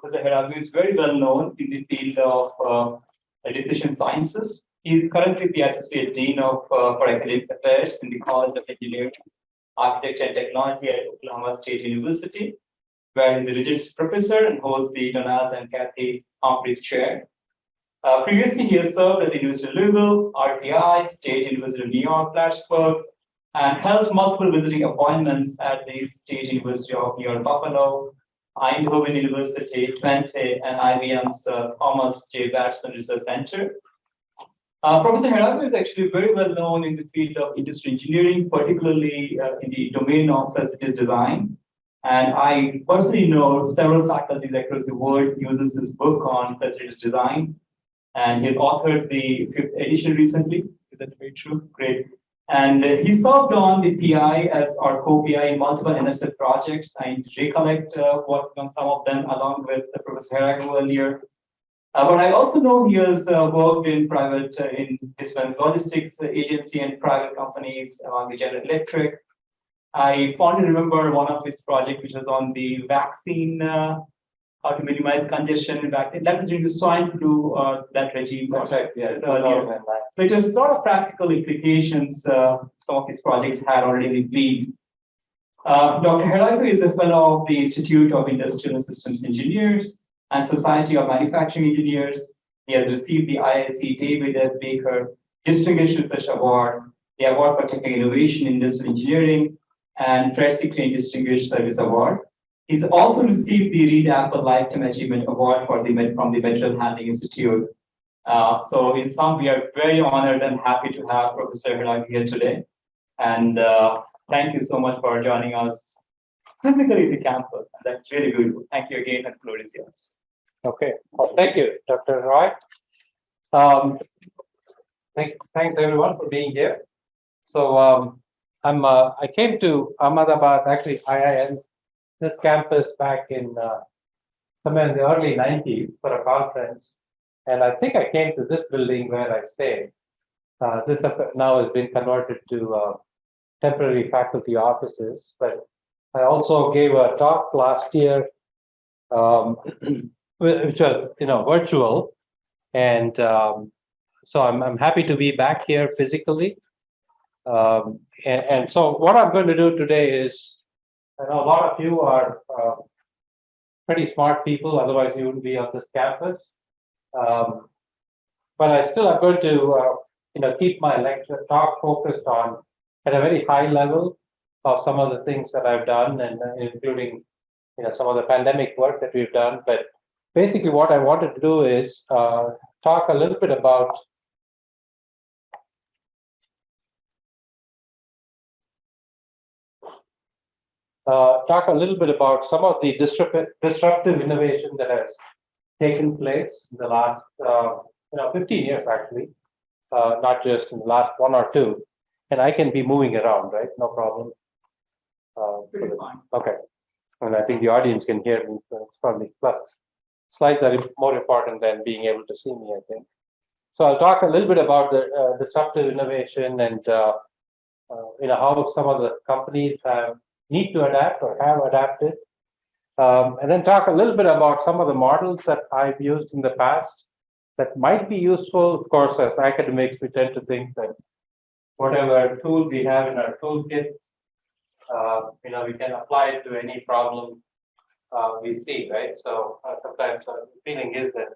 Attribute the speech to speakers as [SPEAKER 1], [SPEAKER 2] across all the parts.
[SPEAKER 1] Professor Heragu is very well known in the field of decision sciences. He is currently the Associate Dean of for Academic Affairs in the College of Engineering, Architecture and Technology at Oklahoma State University, where he's the Regents Professor and holds the Donald and Kathy Humphreys Chair. Previously, he has served at the University of Louisville, RPI, State University of New York, Plattsburgh, and held multiple visiting appointments at the State University of New York, Buffalo, Eindhoven University, Twente, and IBM's Thomas J. Watson Research Center. Professor Heragu is actually very well known in the field of industry engineering, particularly in the domain of facilities design. And I personally know several faculties across the world uses his book on facilities design. And he's authored the 5th edition recently. Is that very true? Great. And he served on the PI as our co-PI in multiple NSF projects. I recollect working on some of them along with Professor Heragu earlier. But I also know he has worked in private, in different logistics agency and private companies along with General Electric. I fondly remember one of his projects, which was on the vaccine, how to minimize congestion in vaccine. That was during the swine flu, that regime.
[SPEAKER 2] That's right, yeah.
[SPEAKER 1] So it has a lot of practical implications some of his projects had already in the field. Dr. Heragu is a fellow of the Institute of Industrial and Systems Engineers and Society of Manufacturing Engineers. He has received the IIC David F. Baker Distinguished Research Award, the Award for Technical Innovation in Industrial Engineering, and Tracy Crane Distinguished Service Award. He's also received the Reed Apple Lifetime Achievement Award from the Material Handling Institute. So in sum, we are very honored and happy to have Professor Heragu here today. And thank you so much for joining us physically at the campus. That's really good. Thank you again, and the floor is yours.
[SPEAKER 2] Okay, well, thank you, Dr. Roy. Thanks everyone for being here. So I came to Ahmedabad, actually IIM, this campus back in somewhere in the early 90s for a conference. And I think I came to this building where I stay. This now has been converted to temporary faculty offices, but I also gave a talk last year, which was virtual, and so I'm happy to be back here physically. And so what I'm going to do today is, I know a lot of you are pretty smart people, otherwise you wouldn't be on this campus. But I still am going to keep my lecture talk focused on at a very high level of some of the things that I've done, and including some of the pandemic work that we've done. But basically what I wanted to do is talk a little bit about some of the disruptive innovation that has taken place in the last 15 years, actually, not just in the last 1 or 2. And I can be moving around, right? No problem. Okay. And I think the audience can hear me, so it's probably plus. Slides are more important than being able to see me, I think. So I'll talk a little bit about the disruptive innovation and how some of the companies need to adapt or have adapted. And then talk a little bit about some of the models that I've used in the past that might be useful. Of course, as academics, we tend to think that whatever tool we have in our toolkit, we can apply it to any problem we see, right? So sometimes the feeling is that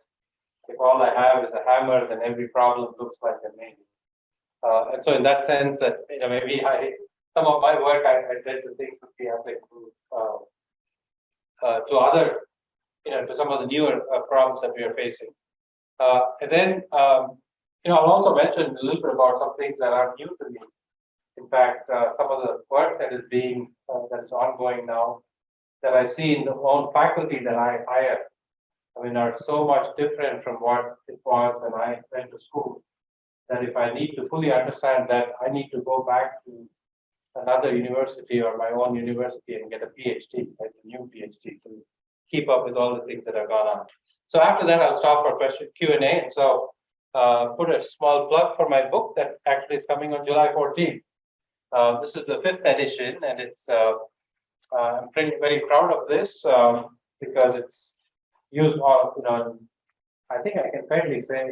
[SPEAKER 2] if all I have is a hammer, then every problem looks like a nail. And so in that sense, that maybe some of my work I tend to think would be applicable to other, to some of the newer problems that we are facing. And then, I'll also mention a little bit about some things that are new to me. In fact, some of the work that is ongoing now, that I see in the own faculty that I hire, are so much different from what it was when I went to school, that if I need to fully understand that, I need to go back to another university or my own university and get a PhD, like a new PhD, to keep up with all the things that have gone on. So after that, I'll stop for question Q&A. And so put a small plug for my book that actually is coming on July 14th. This is the 5th edition, and it's I'm very proud of this because it's used all, I think I can fairly say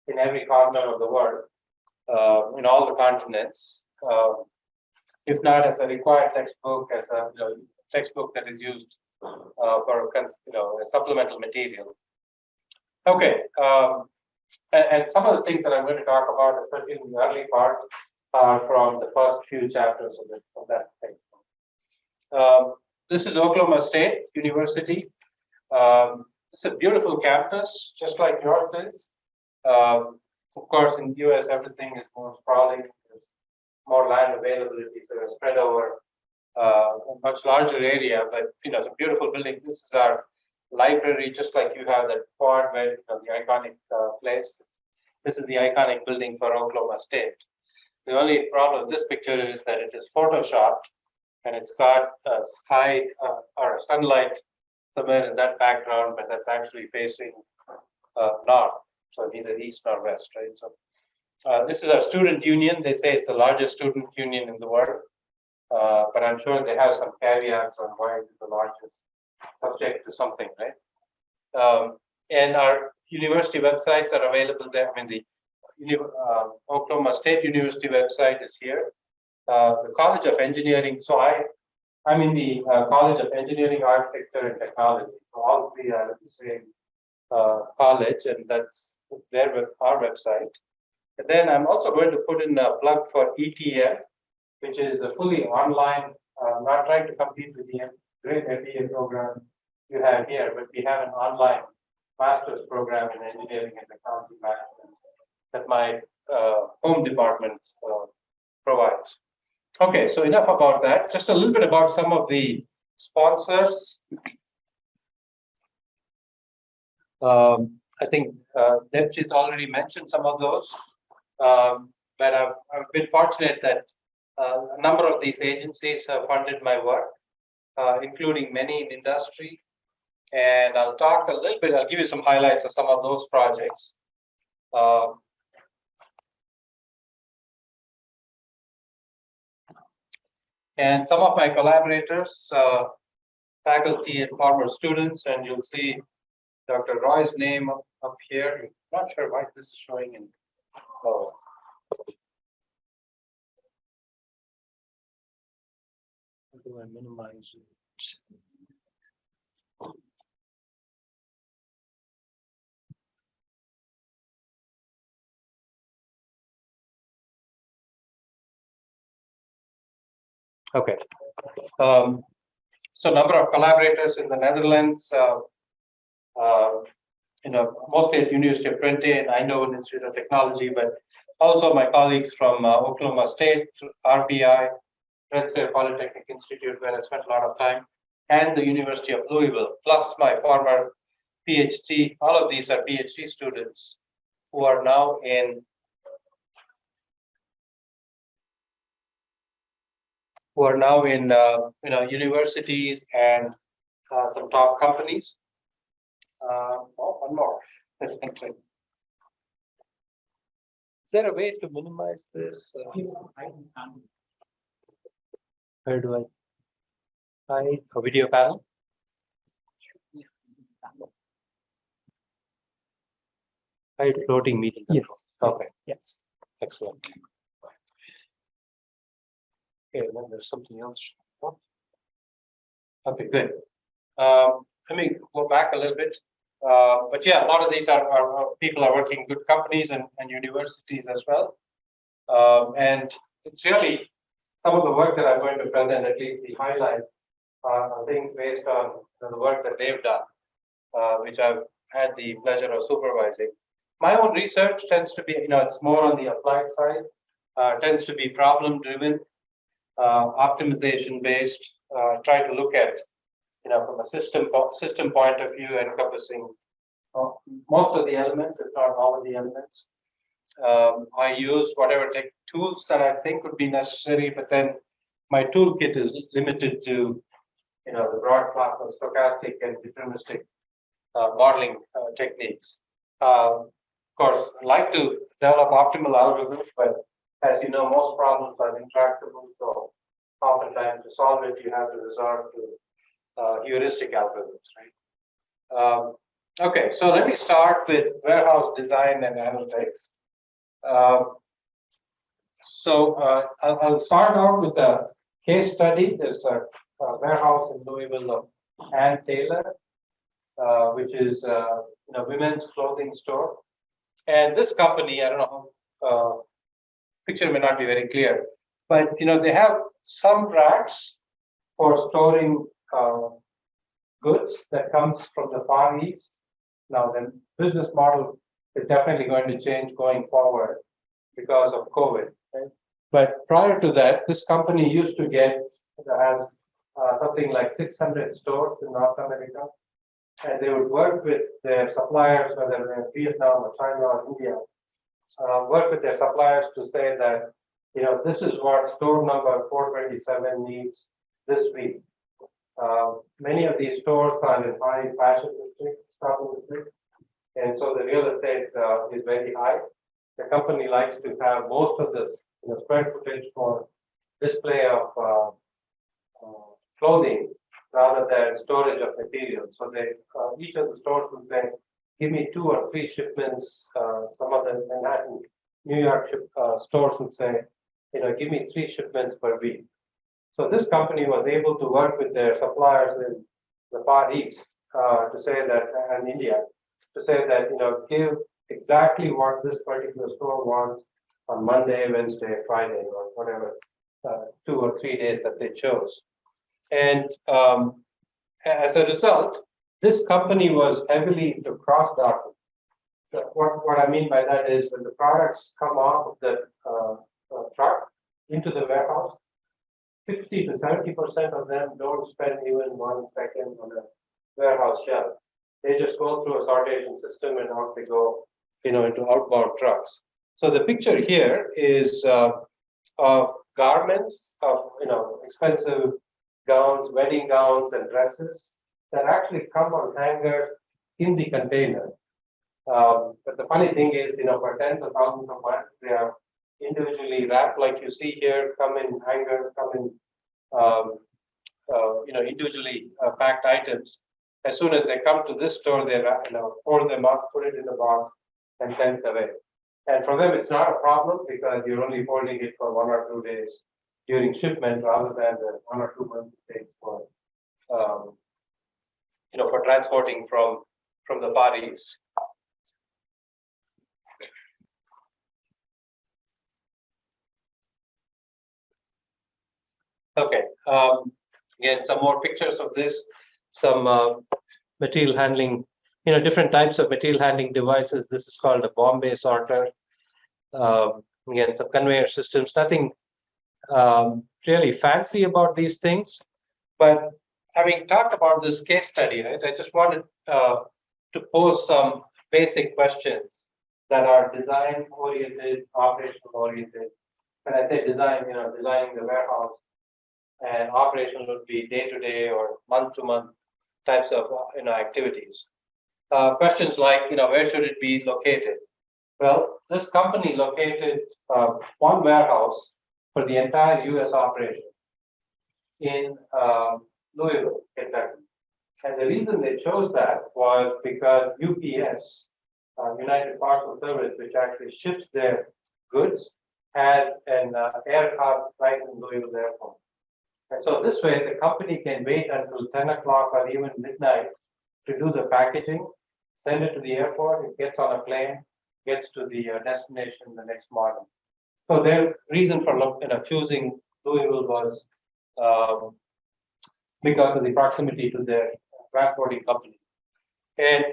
[SPEAKER 2] in every corner of the world, in all the continents. If not as a required textbook, as a textbook that is used for a supplemental material. Okay, and some of the things that I'm going to talk about, especially in the early part, are from the first few chapters of that textbook. This is Oklahoma State University. It's a beautiful campus, just like yours is. Of course, in the US, everything is more sprawling, there's more land availability, so it's spread over a much larger area. But it's a beautiful building. This is our library, just like you have that quad where the iconic place. This is the iconic building for Oklahoma State. The only problem with this picture is that it is photoshopped, and it's got sky or sunlight somewhere in that background, but that's actually facing north, so neither east nor west, right? So this is our student union. They say it's the largest student union in the world, but I'm sure they have some caveats on why it's the largest, subject to something, right? And our university websites are available there. I mean, the Oklahoma State University website is here. The College of Engineering. So I'm in the College of Engineering, Architecture, and Technology. So all three are at the same college, and that's our website. And then I'm also going to put in a plug for ETM, which is a fully online, not trying to compete with the great MBA program you have here, but we have an online master's program in engineering and technology management that my home department provides. Okay, so enough about that. Just a little bit about some of the sponsors. I think Devjit already mentioned some of those, but I've been fortunate that a number of these agencies have funded my work, including many in industry. And I'll talk a little bit, I'll give you some highlights of some of those projects. And some of my collaborators, faculty and former students, and you'll see Dr. Roy's name up here. I'm not sure why this is showing in. Oh. How do I minimize it? Okay. So number of collaborators in the Netherlands, mostly at University of Twente and Eindhoven Institute of Technology, but also my colleagues from Oklahoma State, RPI, Red Square Polytechnic Institute, where I spent a lot of time, and the University of Louisville, plus my former PhD. All of these are PhD students who are now in universities and some top companies. One more. Is there a way to minimize this? Where do I hide a video panel? Hide floating meeting control.
[SPEAKER 3] Yes.
[SPEAKER 2] Okay.
[SPEAKER 3] Yes.
[SPEAKER 2] Excellent. Okay, then there's something else. Okay, good. Let me go back a little bit. But yeah, a lot of these are people are working in good companies and universities as well. And it's really some of the work that I'm going to present, at least the highlights, are things based on the work that they've done, which I've had the pleasure of supervising. My own research tends to be, it's more on the applied side, tends to be problem driven, optimization based, try to look at, from a system point of view, encompassing most of the elements, if not all of the elements. I use whatever tech tools that I think would be necessary, but then my toolkit is limited to, the broad class of stochastic and deterministic modeling techniques. Of course, I like to develop optimal algorithms, but as you know, most problems are intractable. So oftentimes to solve it, you have to resort to heuristic algorithms, right? Okay, so let me start with warehouse design and analytics. Uh, I'll start out with a case study. There's a warehouse in Louisville of Ann Taylor, which is women's clothing store. And this company, I don't know, picture may not be very clear, but they have some racks for storing goods that comes from the Far East. Now, the business model is definitely going to change going forward because of COVID. Right? But prior to that, this company used to has something like 600 stores in North America, and they would work with their suppliers, whether they're in Vietnam or China or India, work with their suppliers to say that, this is what store number 427 needs this week. Many of these stores are in high fashion districts, shopping districts, and so the real estate is very high. The company likes to have most of this square footage for display of clothing rather than storage of materials. So they each of the stores will say, give me 2 or 3 shipments. Some of the Manhattan, New York stores would say, give me 3 shipments per week. So this company was able to work with their suppliers in the Far East to say that, and India, to say that, give exactly what this particular store wants on Monday, Wednesday, Friday, or whatever, 2 or 3 days that they chose. And as a result, this company was heavily into cross-docking. What I mean by that is when the products come off of the truck into the warehouse, 60 to 70% of them don't spend even 1 second on a warehouse shelf. They just go through a sortation system and out they go, into outbound trucks. So the picture here is of garments, of expensive gowns, wedding gowns, and dresses that actually come on hangers in the container. But the funny thing is, for tens of thousands of months, they are individually wrapped, like you see here, come in hangers, come in, individually packed items. As soon as they come to this store, they pour them up, put it in the box, and send it away. And for them, it's not a problem because you're only holding it for 1 or 2 days during shipment, rather than the 1 or 2 months it takes for transporting from the Far East. Okay, again, some more pictures of this, some material handling, different types of material handling devices. This is called a Bombay sorter. Again, some conveyor systems, nothing really fancy about these things. But having talked about this case study, right, I just wanted to pose some basic questions that are design-oriented, operational-oriented. When I say design, designing the warehouse, and operational would be day-to-day or month-to-month types of activities. Questions like, where should it be located? Well, this company located one warehouse for the entire U.S. operation in Louisville, Kentucky. And the reason they chose that was because UPS, United Parcel Service, which actually ships their goods, had an air hub right in Louisville Airport. And so this way, the company can wait until 10 o'clock or even midnight to do the packaging, send it to the airport, it gets on a plane, gets to the destination the next morning. So their reason for choosing Louisville was because of the proximity to their transporting company. And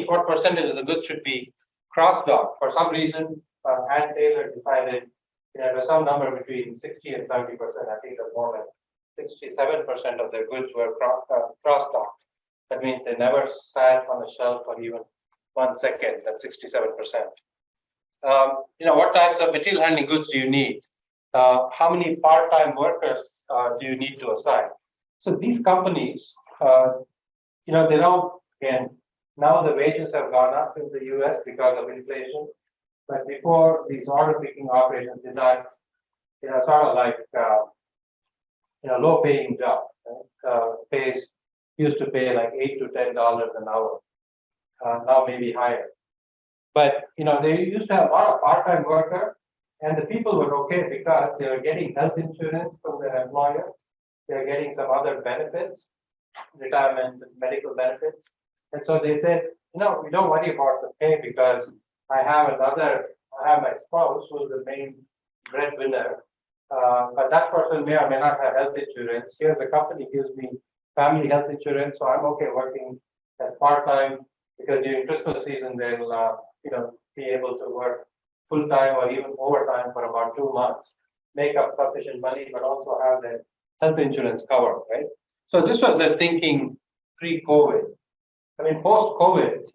[SPEAKER 2] what percentage of the goods should be cross-docked? For some reason, Ann Taylor decided there was some number between 60 and 70%. I think it was more like 67% of their goods were cross-docked. That means they never sat on a shelf for even 1 second. That's 67%. What types of material handling goods do you need? How many part-time workers do you need to assign? So these companies, they don't, again, now the wages have gone up in the US because of inflation. But before, these order picking operations did not, sort of like, low paying job. Right? Used to pay like $8 to $10 an hour. now maybe higher. But, they used to have a lot of part-time workers, and the people were okay because they were getting health insurance from their employer. They're getting some other benefits, retirement and medical benefits. And so they said, we don't worry about the pay because I have my spouse who's the main breadwinner. But that person may or may not have health insurance. Here, the company gives me family health insurance, so I'm okay working as part-time because during Christmas season, they'll, be able to work full-time or even overtime for about 2 months, make up sufficient money, but also have their health insurance covered, right? So this was the thinking pre-COVID. I mean, post-COVID,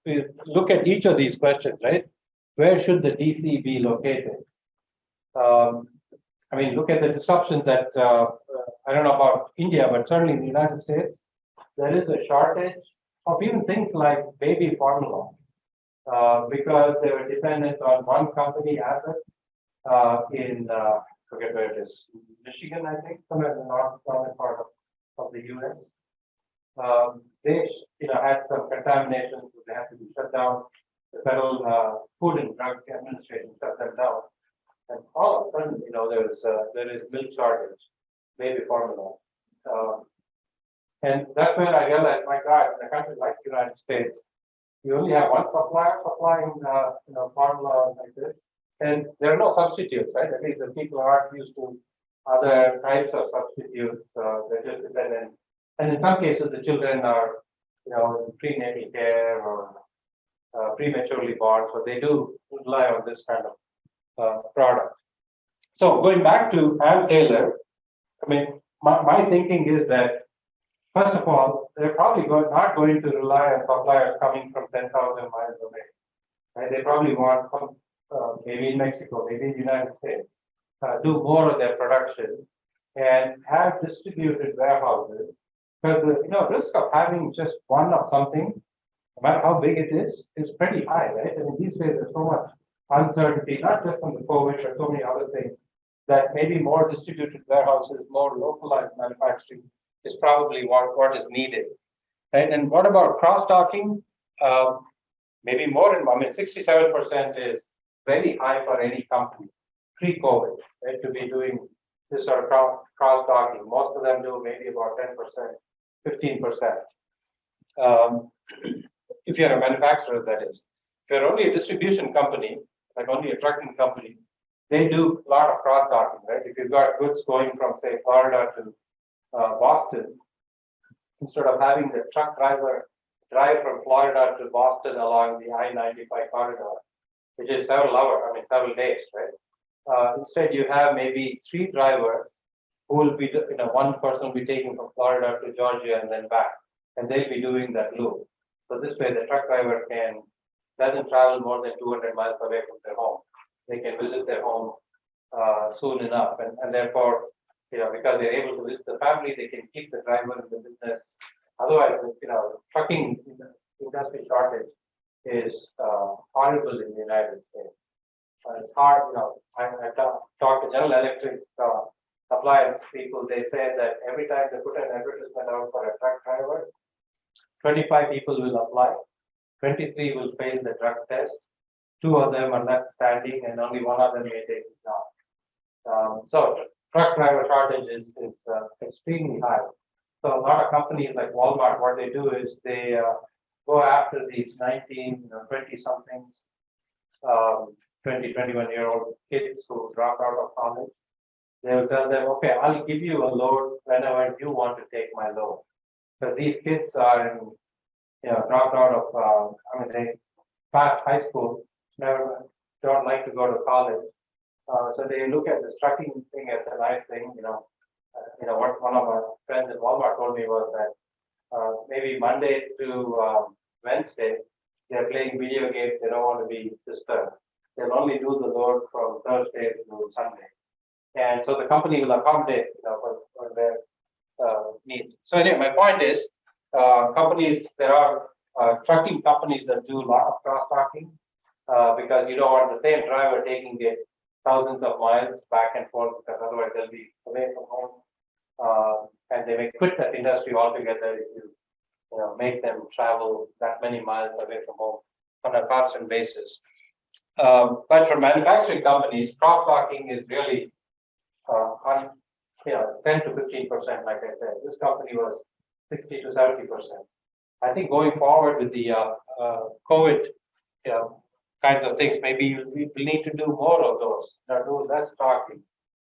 [SPEAKER 2] we look at each of these questions, right? Where should the DC be located? Look at the disruptions that, I don't know about India, but certainly in the United States, there is a shortage of even things like baby formula, because they were dependent on one company asset in, forget where it is, Michigan, I think, somewhere in the northern part of the US. They, had some contamination, so they had to be shut down. The Federal Food and Drug Administration shut them down. And all of a sudden, there is milk shortage, baby formula. And that's when I realized, my God, in a country like the United States, you only have one supplier supplying, formula like this. And there are no substitutes, right? At least the people aren't used to other types of substitutes. They're just dependent. And in some cases, the children are, in prenatal care or prematurely born. So they do rely on this kind of product. So going back to Al Taylor, my thinking is that, first of all, they're probably not going to rely on suppliers coming from 10,000 miles away. Right? They probably want from maybe in Mexico, maybe in the United States, do more of their production and have distributed warehouses. Because the risk of having just one of something, no matter how big it is pretty high, right? These days there's so much uncertainty, not just from the COVID, but so many other things, that maybe more distributed warehouses, more localized manufacturing is probably what is needed. Right? And what about cross-docking? Maybe more, 67% is very high for any company pre-COVID, right, to be doing this sort of cross-docking. Most of them do maybe about 10%, 15%. If you're a manufacturer, that is. If you're only a distribution company, like only a trucking company, they do a lot of cross-docking, right? If you've got goods going from, say, Florida to Boston, instead of having the truck driver drive from Florida to Boston along the I-95 corridor, which is several days, right? Instead, you have maybe 3 drivers who will be, one person will be taking from Florida to Georgia and then back, and they'll be doing that loop. So this way, the truck driver doesn't travel more than 200 miles away from their home. They can visit their home soon enough, and therefore, because they're able to visit the family, they can keep the driver in the business. Otherwise, trucking industry shortage is horrible in the United States. It's hard, I talked to General Electric appliance people. They say that every time they put an advertisement out for a truck driver, 25 people will apply, 23 will fail the drug test, 2 of them are left standing, and only 1 of them may take the job. So truck driver shortage is extremely high. So a lot of companies like Walmart, what they do is they go after these 19, 20-somethings, 20, 21-year-old kids who drop out of college. They'll tell them, okay, I'll give you a load whenever you want to take my load. So these kids are, dropped out of, they passed high school, don't like to go to college. So they look at this trucking thing as a nice thing. What one of our friends at Walmart told me was that maybe Monday to Wednesday, they're playing video games. They don't want to be disturbed. They'll only do the load from Thursday to Sunday. And so the company will accommodate for their needs. So anyway, my point is, there are trucking companies that do a lot of cross-docking because you don't want the same driver taking it thousands of miles back and forth, because otherwise they'll be away from home, and they may quit that industry altogether if you make them travel that many miles away from home on a constant basis. But for manufacturing companies, crosswalking is really, 10 to 15%, like I said. This company was 60 to 70%. I think going forward with the COVID kinds of things, maybe we need to do more of those, do less talking,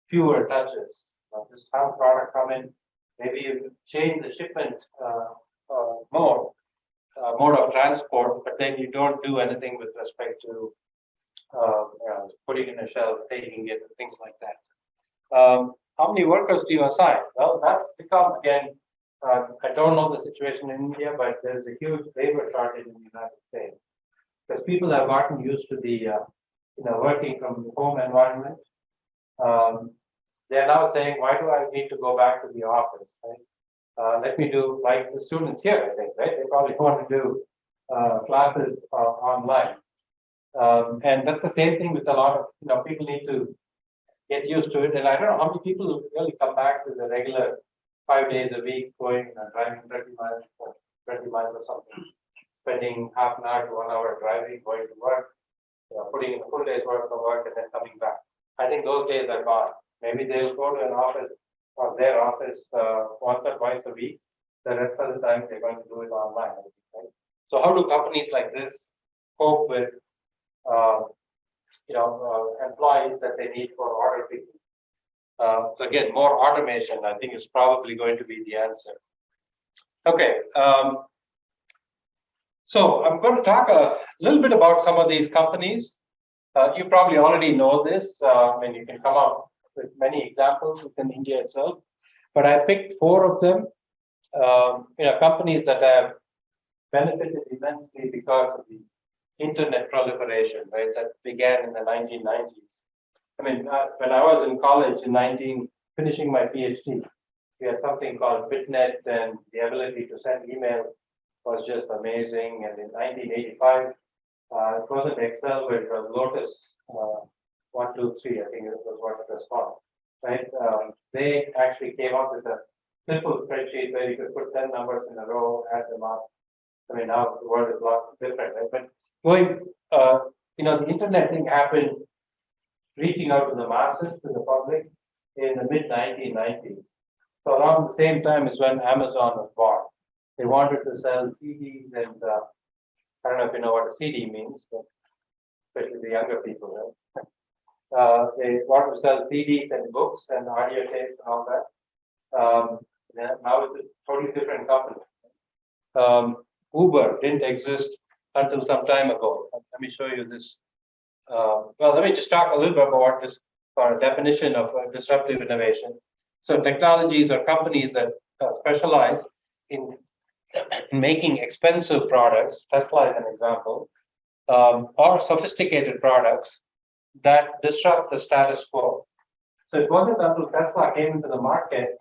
[SPEAKER 2] fewer touches, just have product come in, maybe you change the shipment mode of transport, but then you don't do anything with respect to putting in a shelf, taking it, and things like that. How many workers do you assign? Well, that's become, again, I don't know the situation in India, but there's a huge labor shortage in the United States because people have gotten used to the, working from the home environment. They're now saying, why do I need to go back to the office, right? Let me do like the students here, I think, right? They probably want to do classes online. And that's the same thing with a lot of, people need to get used to it. And I don't know how many people really come back to the regular 5 days a week, going and driving 30 miles or 20 miles or something, spending half an hour to 1 hour driving, going to work, putting in a full day's worth of work and then coming back. I think those days are gone. Maybe they'll go to an office or their office once or twice a week. The rest of the time they're going to do it online. Right? So how do companies like this cope with employees that they need for order picking? So again, more automation, I think, is probably going to be the answer. Okay, so I'm going to talk a little bit about some of these companies. You probably already know this, and you can come up with many examples within India itself. But I picked 4 of them, companies that have benefited immensely because of the internet proliferation, right, that began in the 1990s. I mean, when I was in college in finishing my PhD, we had something called BitNet, and the ability to send email was just amazing. And in 1985, it wasn't Excel, but it was Lotus 123, I think it was what it was called, right? They actually came up with a simple spreadsheet where you could put 10 numbers in a row, add them up. I mean, now the world is a lot different, right? But going, the internet thing happened, reaching out to the masses, to the public, in the mid-1990s. So around the same time is when Amazon was born. They wanted to sell CDs, and I don't know if you know what a CD means, but especially the younger people, right? They wanted to sell CDs and books and audio tapes and all that. Now it's a totally different company. Uber didn't exist until some time ago. Let me show you this. Let me just talk a little bit about this definition of disruptive innovation. So technologies are companies that specialize in making expensive products. Tesla is an example, or sophisticated products that disrupt the status quo. So it wasn't until Tesla came into the market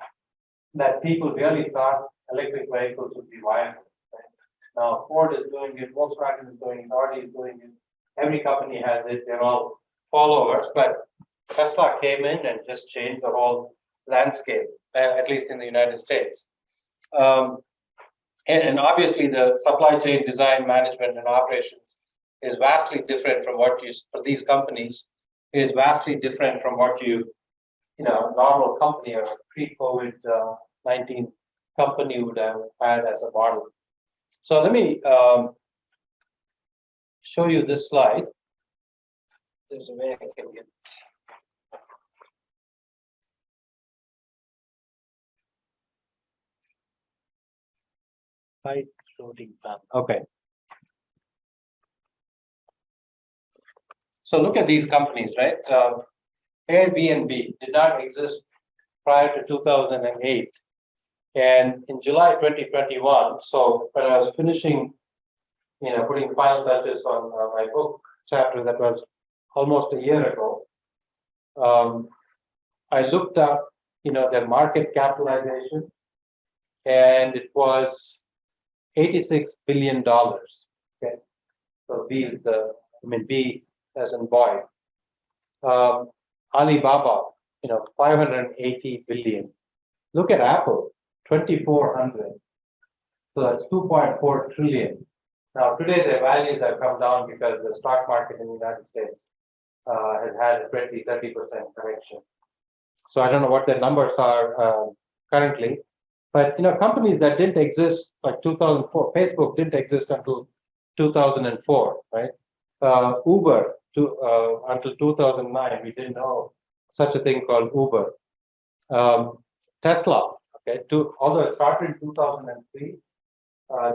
[SPEAKER 2] that people really thought electric vehicles would be viable. Right? Now Ford is doing it, Volkswagen is doing it, Audi is doing it. Every company has it. They're all followers, but Tesla came in and just changed the whole landscape, at least in the United States. And obviously, the supply chain design, management, and operations is vastly different from what for these companies, is vastly different from what normal company or pre-COVID-19 company would have had as a model. So let me show you this slide. There's a way I can get. Okay. So look at these companies, right? Airbnb did not exist prior to 2008. And in July 2021, so when I was finishing, putting final touches on my book chapter that was almost a year ago, I looked up, their market capitalization, and it was $86 billion. Okay, so B as in boy. Alibaba, 580 billion. Look at Apple, 2,400. So that's 2.4 trillion. Now, today the values have come down because the stock market in the United States has had a 30% correction. So I don't know what the numbers are currently, but companies that didn't exist like 2004, Facebook didn't exist until 2004, right? Uber until 2009, we didn't know such a thing called Uber. Tesla, okay, although it started in 2003,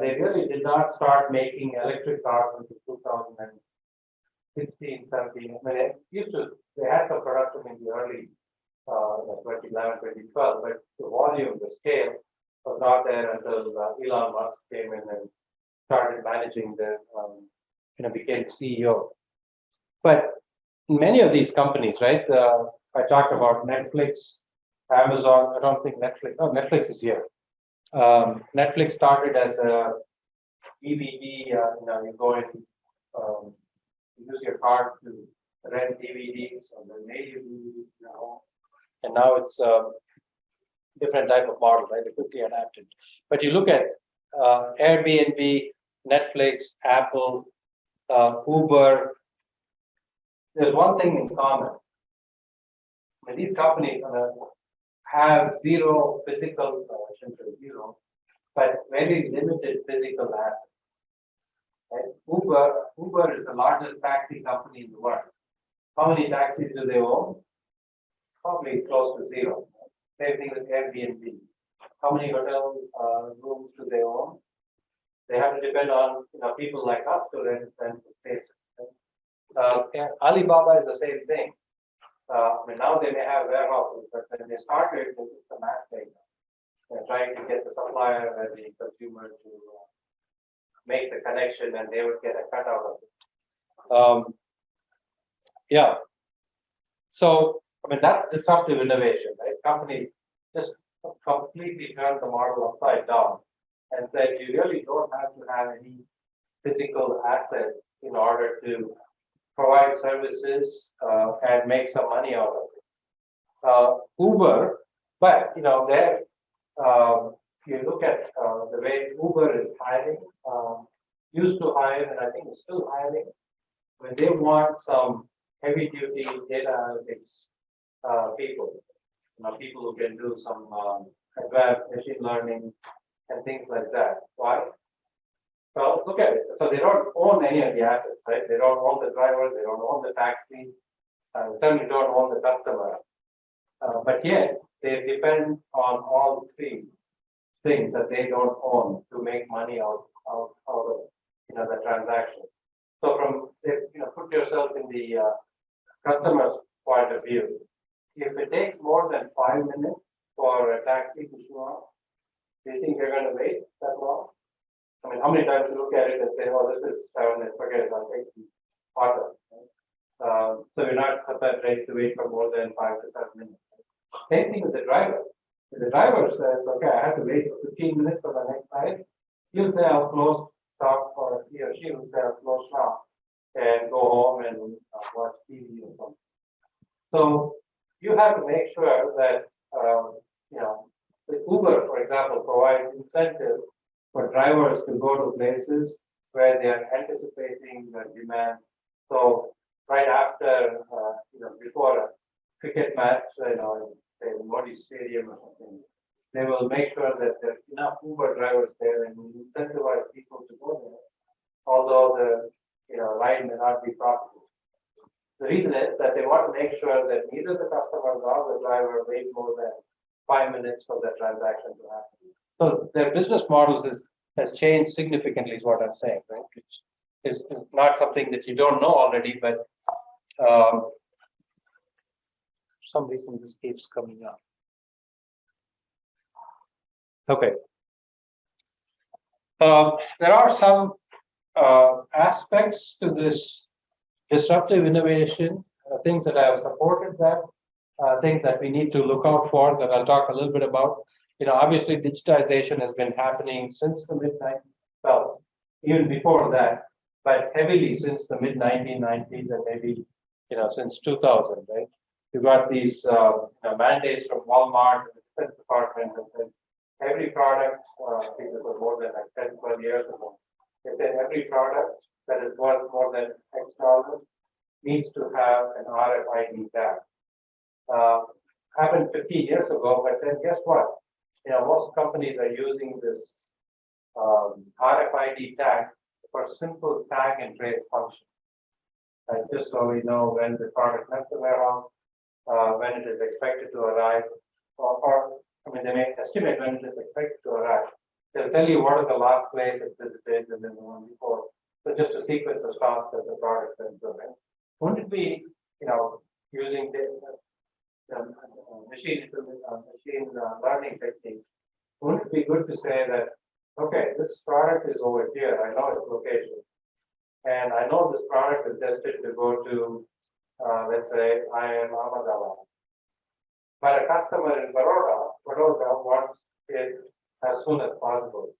[SPEAKER 2] they really did not start making electric cars until 2016, 17. I mean, they had some production in the early 2011, 2012, but the volume, the scale was not there until Elon Musk came in and started managing became CEO. But many of these companies, right? I talked about Netflix, Amazon. I don't think Netflix. Oh, Netflix is here. Netflix started as a DVD. You go and use your card to rent DVDs, or they made you DVDs and now it's a different type of model, right? They quickly adapted. But you look at Airbnb, Netflix, Apple, Uber. There's one thing in common. I mean, these companies have zero physical, I shouldn't say zero, but very limited physical assets. Right? Uber is the largest taxi company in the world. How many taxis do they own? Probably close to zero. Same thing with Airbnb. How many hotel rooms do they own? They have to depend on people like us to rent the space. Alibaba is the same thing. Now they may have warehouses, but when they started, it was just a matchmaker. They're trying to get the supplier and the consumer to make the connection, and they would get a cut out of it. Yeah. So, that's disruptive innovation, right? Companies just completely turned the model upside down and said, you really don't have to have any physical assets in order to provide services and make some money out of it. Uber, but you look at the way Uber is hiring, used to hire, and I think it's still hiring, when they want some heavy duty data analytics people, people who can do some advanced machine learning and things like that. Why? Well, look at it. So they don't own any of the assets, right? They don't own the driver, they don't own the taxi, certainly don't own the customer. But yet, they depend on all three things that they don't own to make money out of the transaction. So put yourself in the customer's point of view. If it takes more than 5 minutes for a taxi to show up, do you think you're going to wait that long? How many times you look at it and say, oh, this is 7 minutes, forget it, I'll take the auto. So you're not ready to wait for more than 5 to 7 minutes. Same thing with the driver. If the driver says, okay, I have to wait for 15 minutes for the next ride, he'll say, I'll close shop, or he or she will say, I'll close shop and go home and watch TV or something. So you have to make sure that, the Uber, for example, provides incentives for drivers to go to places where they are anticipating the demand. So right after, before a cricket match, say Modi Stadium or something, they will make sure that there's enough Uber drivers there and incentivize people to go there, although the ride may not be profitable. The reason is that they want to make sure that neither the customer nor the driver wait more than 5 minutes for the transaction to happen. So their business models has changed significantly, is what I'm saying, right? Which is not something that you don't know already, but for some reason this keeps coming up. Okay. There are some aspects to this disruptive innovation, things that have supported that, things that we need to look out for that I'll talk a little bit about. Obviously digitization has been happening since the mid-90s, well, even before that, but heavily since the mid-1990s and maybe, since 2000, right? You got these mandates from Walmart and the Defense Department and every product, I think it was more than like 10, 12 years ago, they said every product that is worth more than X dollars needs to have an RFID tag. Happened 15 years ago, but then guess what? Most companies are using this RFID tag for simple tag and trace function. Just so we know when the product left the warehouse, when it is expected to arrive, or they may estimate when it is expected to arrive. They'll tell you what are the last place it visited and then the one before. So just a sequence of stops that the product sends away. Wouldn't it be, using machine learning techniques, wouldn't it be good to say that, okay, this product is over here, I know its location, and I know this product is destined to go to, let's say, IIMA, but a customer in Baroda wants it as soon as possible.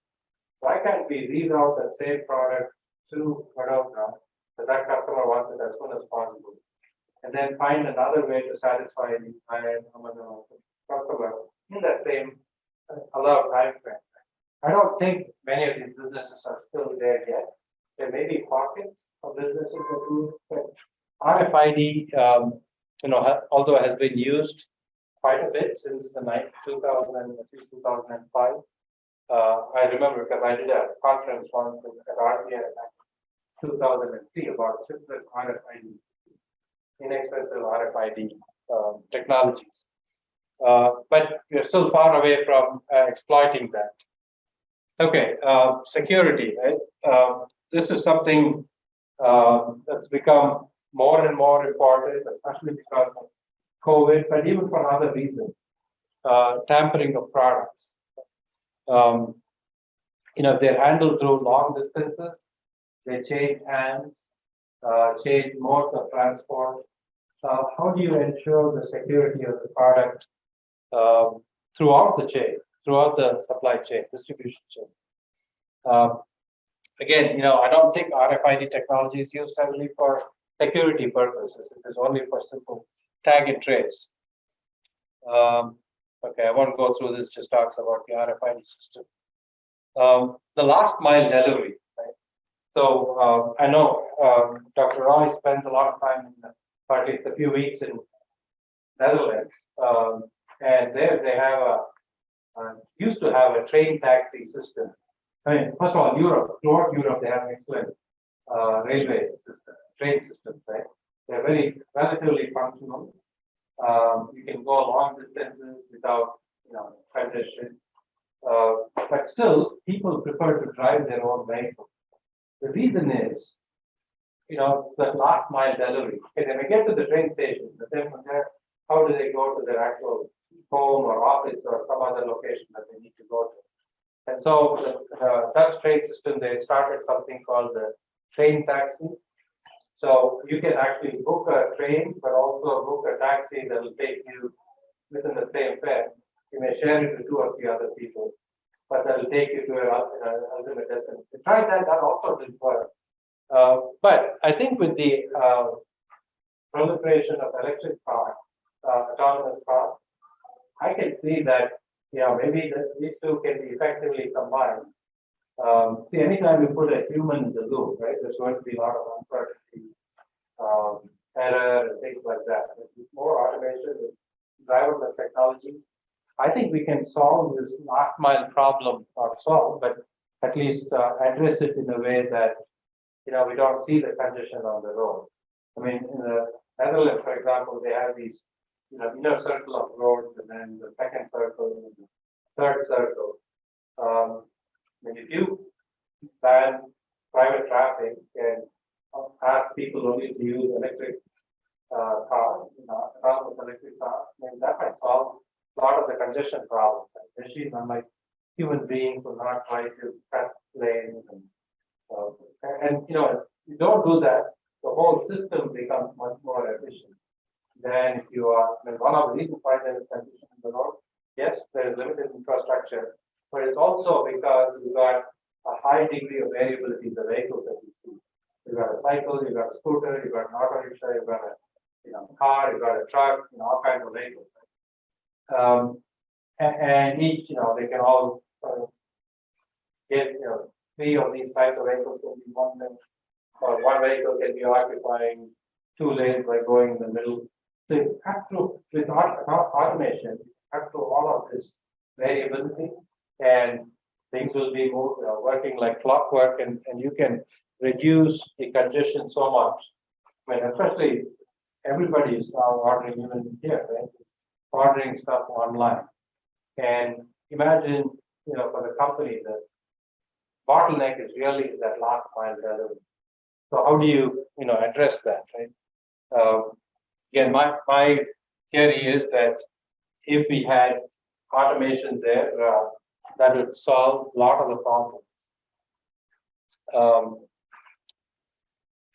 [SPEAKER 2] Why can't we reroute that same product to Baroda, but that customer wants it as soon as possible? And then find another way to satisfy the customer in that same allowed time frame. I don't think many of these businesses are still there yet. There may be pockets of businesses that do, but RFID, although has been used quite a bit since the 2005. I remember because I did a conference once at RBI in 2003 about simple RFID, inexpensive RFID technologies. But we're still far away from exploiting that. Okay, security, right? This is something that's become more and more important, especially because of COVID, but even for other reasons. Tampering of products. They're handled through long distances. They change hands, change modes of transport. How do you ensure the security of the product throughout the chain, throughout the supply chain, distribution chain? Again, I don't think RFID technology is used heavily for security purposes. It is only for simple tag and trace. Okay, I won't go through this, just talks about the RFID system. The last mile delivery, right? So I know Dr. Roy spends a lot of time, or at least a few weeks in Netherlands, and there they have used to have a train taxi system. First of all, throughout Europe, they have an excellent railway system, train systems, right? They're very relatively functional. You can go long distances without, congestion. But still, people prefer to drive their own vehicle. The reason is, that last mile delivery. Okay, they may get to the train station, but then from there, how do they go to their actual home or office or some other location that they need to go to? And so the Dutch train system, they started something called the train taxi. So you can actually book a train, but also book a taxi that will take you within the same fare. You may share it with 2 or 3 other people, but that will take you to an ultimate destination. To try that also didn't work. But I think with the proliferation of electric cars, autonomous cars, I can see that maybe these two can be effectively combined. See, anytime you put a human in the loop, right, there's going to be a lot of uncertainty, error, and things like that. With more automation, with driverless technology, I think we can solve this last mile problem, or solve, but at least address it in a way that we don't see the congestion on the road. I mean, in the Netherlands, for example, they have these inner circle of roads, and then the second circle, and the third circle. And if you ban private traffic and ask people only to use electric cars, autonomous electric cars, then that might solve a lot of the congestion problems. Machines, unlike human beings, will not try to cut lanes, and you don't do that, the whole system becomes much more efficient than if you are. One of the reasons why there is congestion in the road, yes, there is limited infrastructure, but it's also because you got a high degree of variability in the vehicles that you see. You got a cycle, you got a scooter, you got an auto rickshaw, you got a car, you got a truck, all kinds of vehicles. and each, they can all get, 3 of these types of vehicles can be one lane, or one vehicle can be occupying 2 lanes by going in the middle. So you have to, with automation, you have to all of this variability, and things will be moved, working like clockwork, and you can reduce the congestion so much. I mean, especially everybody is now ordering, even here, right? Ordering stuff online. And imagine, for the company, the bottleneck is really that last mile delivery. So how do you, address that, right? Again, my theory is that if we had automation there, that would solve a lot of the problems.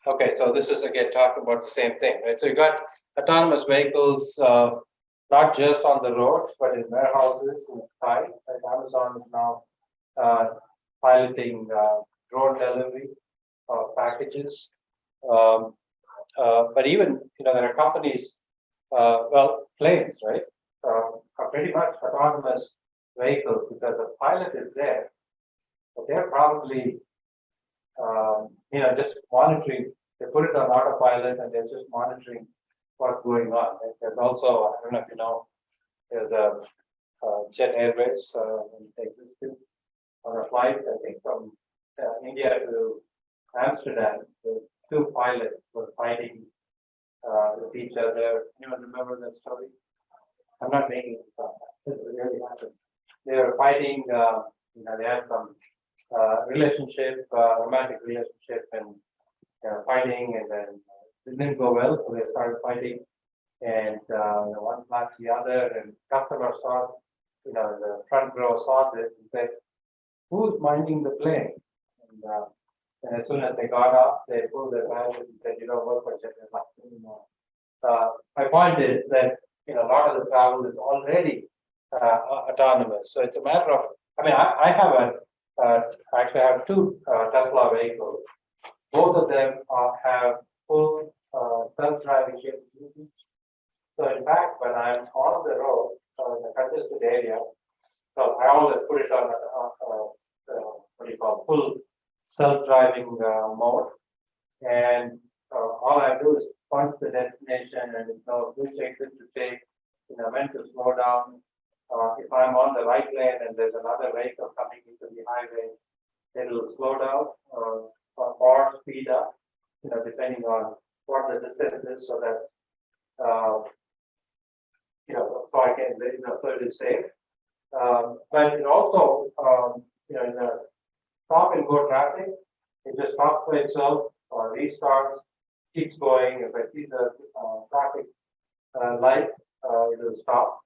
[SPEAKER 2] Okay, so this is again talking about the same thing, right? So you got autonomous vehicles, not just on the road, but in warehouses, in the sky. Like Amazon is now piloting drone delivery of packages. But even, there are companies, planes, right, are pretty much autonomous vehicles because the pilot is there, but they're probably, just monitoring. They put it on autopilot and they're just monitoring what's going on. Right? There's also, I don't know if you know, there's a Jet Airways existed on a flight, I think, from India to Amsterdam. The 2 pilots were fighting with each other. Anyone remember that story? I'm not making it up. It really happened. They were fighting. They had some relationship, romantic relationship, and fighting, and then it didn't go well, so they started fighting, and one slapped the other, and customers saw, the front row saw this and said, "Who's minding the plane?" And as soon as they got off, they pulled their badges and said, "You don't work for Jet Airways anymore." My point is that a lot of the travel is already autonomous, so it's a matter of. I mean, I have actually have 2 Tesla vehicles. Both of them have full self-driving capabilities. So in fact, when I'm on the road in a congested area, so I always put it on what do you call full self-driving mode, and all I do is punch the destination and know which exit to take, when to slow down. If I'm on the right lane and there's another vehicle coming into the highway, it'll slow down or speed up, depending on what the distance is, so that so I can, so it is safe. But it also, in the stop and go traffic, it just stops by itself or restarts, keeps going. If I see the traffic light, it will stop.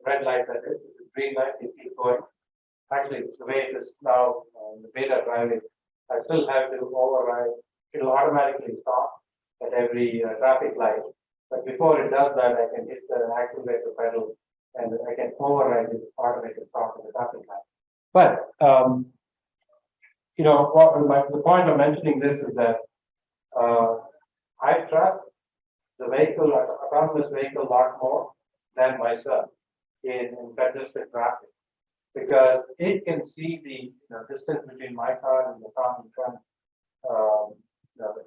[SPEAKER 2] Red light, that is, green light, it keeps going. Actually, the way it is now, the beta driving, I still have to override. It will automatically stop at every traffic light. But before it does that, I can hit the accelerator pedal and I can override this automated stop at the traffic light. But the point of mentioning this is that I trust the vehicle, autonomous vehicle, a lot more than myself in congested traffic, because it can see the distance between my car and the car in front,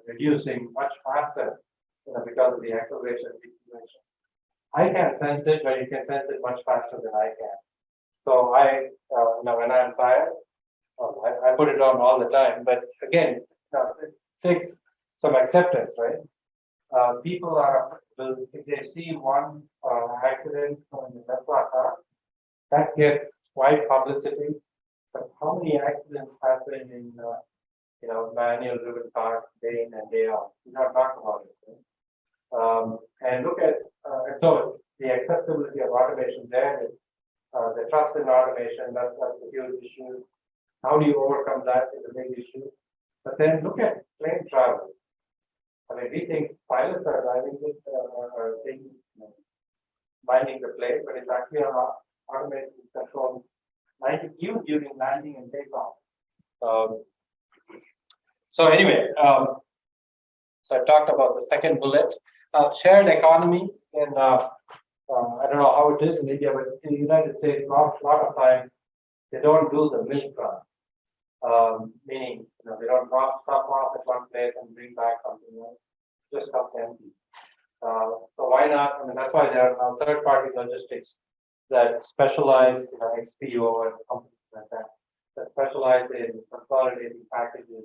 [SPEAKER 2] reducing much faster, because of the acceleration situation. I can't sense it, but it can sense it much faster than I can. So when I'm tired, I put it on all the time. But again, it takes some acceptance, right? People if they see one accident in the Tesla car, that gets wide publicity. But how many accidents happen in manual driven cars day in and day out? We don't talk about it. Right? And look at so the accessibility of automation there is the trust in automation. That's a huge issue. How do you overcome that is a big issue. But then look at plane travel. I mean, we think pilots are driving it or minding the plane, but it's actually an automated control, even during landing and takeoff. So anyway, so I talked about the second bullet, shared economy, and I don't know how it is in India, but in the United States, lot of times they don't do the milk run. Meaning, they don't stop off at one place and bring back something else. It just comes empty. So why not? I mean, that's why there are now third-party logistics that specialize, XPO and companies like that specialize in consolidating packages.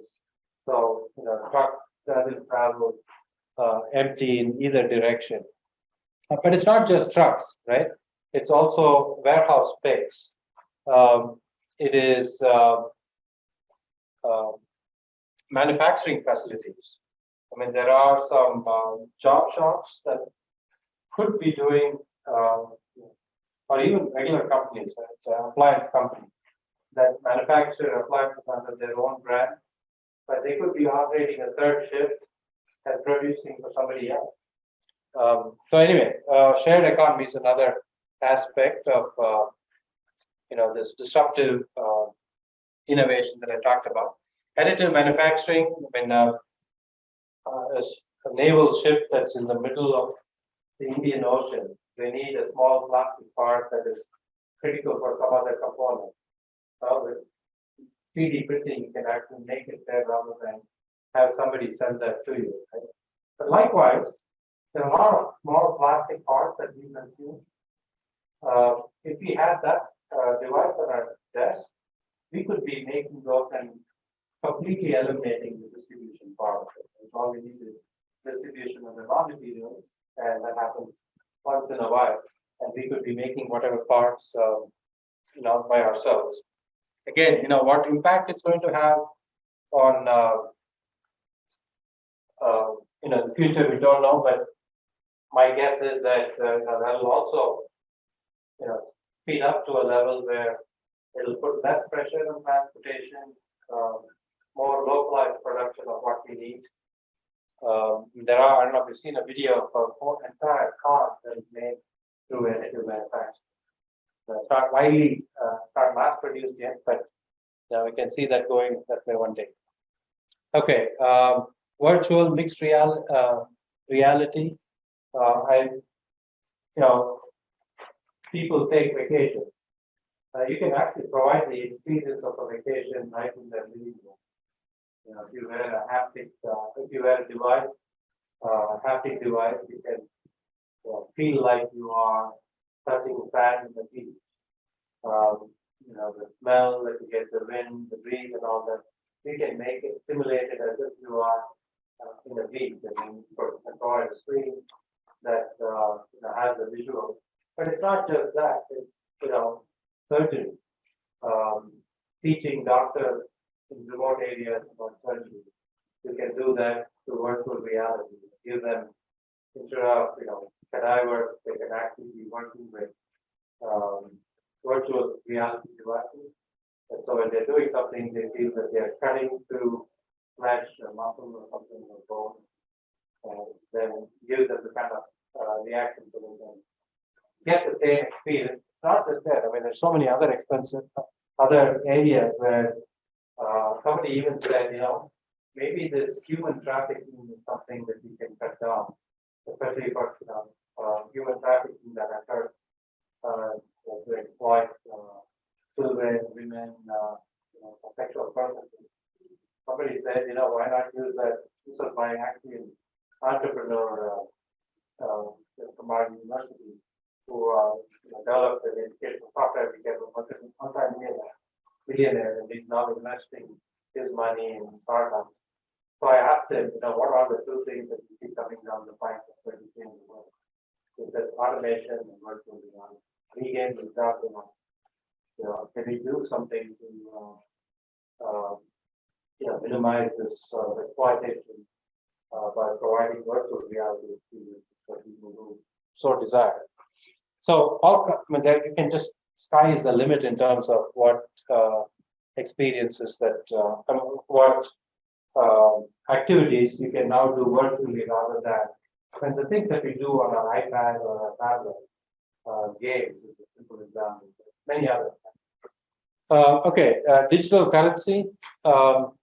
[SPEAKER 2] So, the truck doesn't travel empty in either direction. But it's not just trucks, right? It's also warehouse space. It is manufacturing facilities. I mean, there are some job shops that could be doing, or even regular companies, appliance companies that manufacture appliances under their own brand, but they could be operating a third shift and producing for somebody else. So anyway, shared economy is another aspect of this disruptive innovation that I talked about. Additive manufacturing. I mean, a naval ship that's in the middle of the Indian Ocean, they need a small plastic part that is critical for some other component. With 3D printing, you can actually make it there rather than have somebody send that to you. Right? But likewise, there are a lot of small plastic parts that we consume. If we had that device on our desk, we could be making those and completely eliminating the distribution part of it. All we need is distribution of the raw material, and that happens once in a while. And we could be making whatever parts, by ourselves. Again, what impact it's going to have on, the future, we don't know. But my guess is that that will also, speed up to a level where it'll put less pressure on transportation, more localized production of what we need. I don't know if you've seen a video of an entire car that is made through additive manufacturing. Start mass produced yet, but we can see that going that way one day. Okay, virtual mixed reality. People take vacation. You can actually provide the experience of a vacation right in their living room. If you wear a haptic, if you wear a device, haptic device, you can feel like you are touching sand in the beach. The smell that you get, the wind, the breeze, and all that. We can make it simulate it as if you are in a beach, and then provide a screen that has the visual. But it's not just that. It's surgery, teaching doctors in remote areas about surgery. You can do that through virtual reality. Give them cadavers they can actually be working with virtual reality devices. And so when they're doing something, they feel that they're cutting through flesh or muscle or something or bone, and then give them the kind of reaction so they can get the same experience. It's not just that. I mean, there's so many other other areas where somebody even said, maybe this human trafficking is something that we can cut down, especially for human trafficking that occurs to exploit children, women, for sexual purposes. Somebody said, why not use that? This was by actually an entrepreneur from our university who developed an educational software, became a multi-millionaire, and he's now investing his money in startups. So I asked him, what are the two things that you see coming down the pipe that's going to change the world? He says automation and virtual reality. He gave me that, can we do something to minimize this exploitation by providing virtual reality experiences for people who so desire. So you can just, sky is the limit in terms of what experiences that, what activities you can now do virtually rather than the things that we do on our iPad or our tablet. Games is a simple example. Many others. Okay, digital currency. Now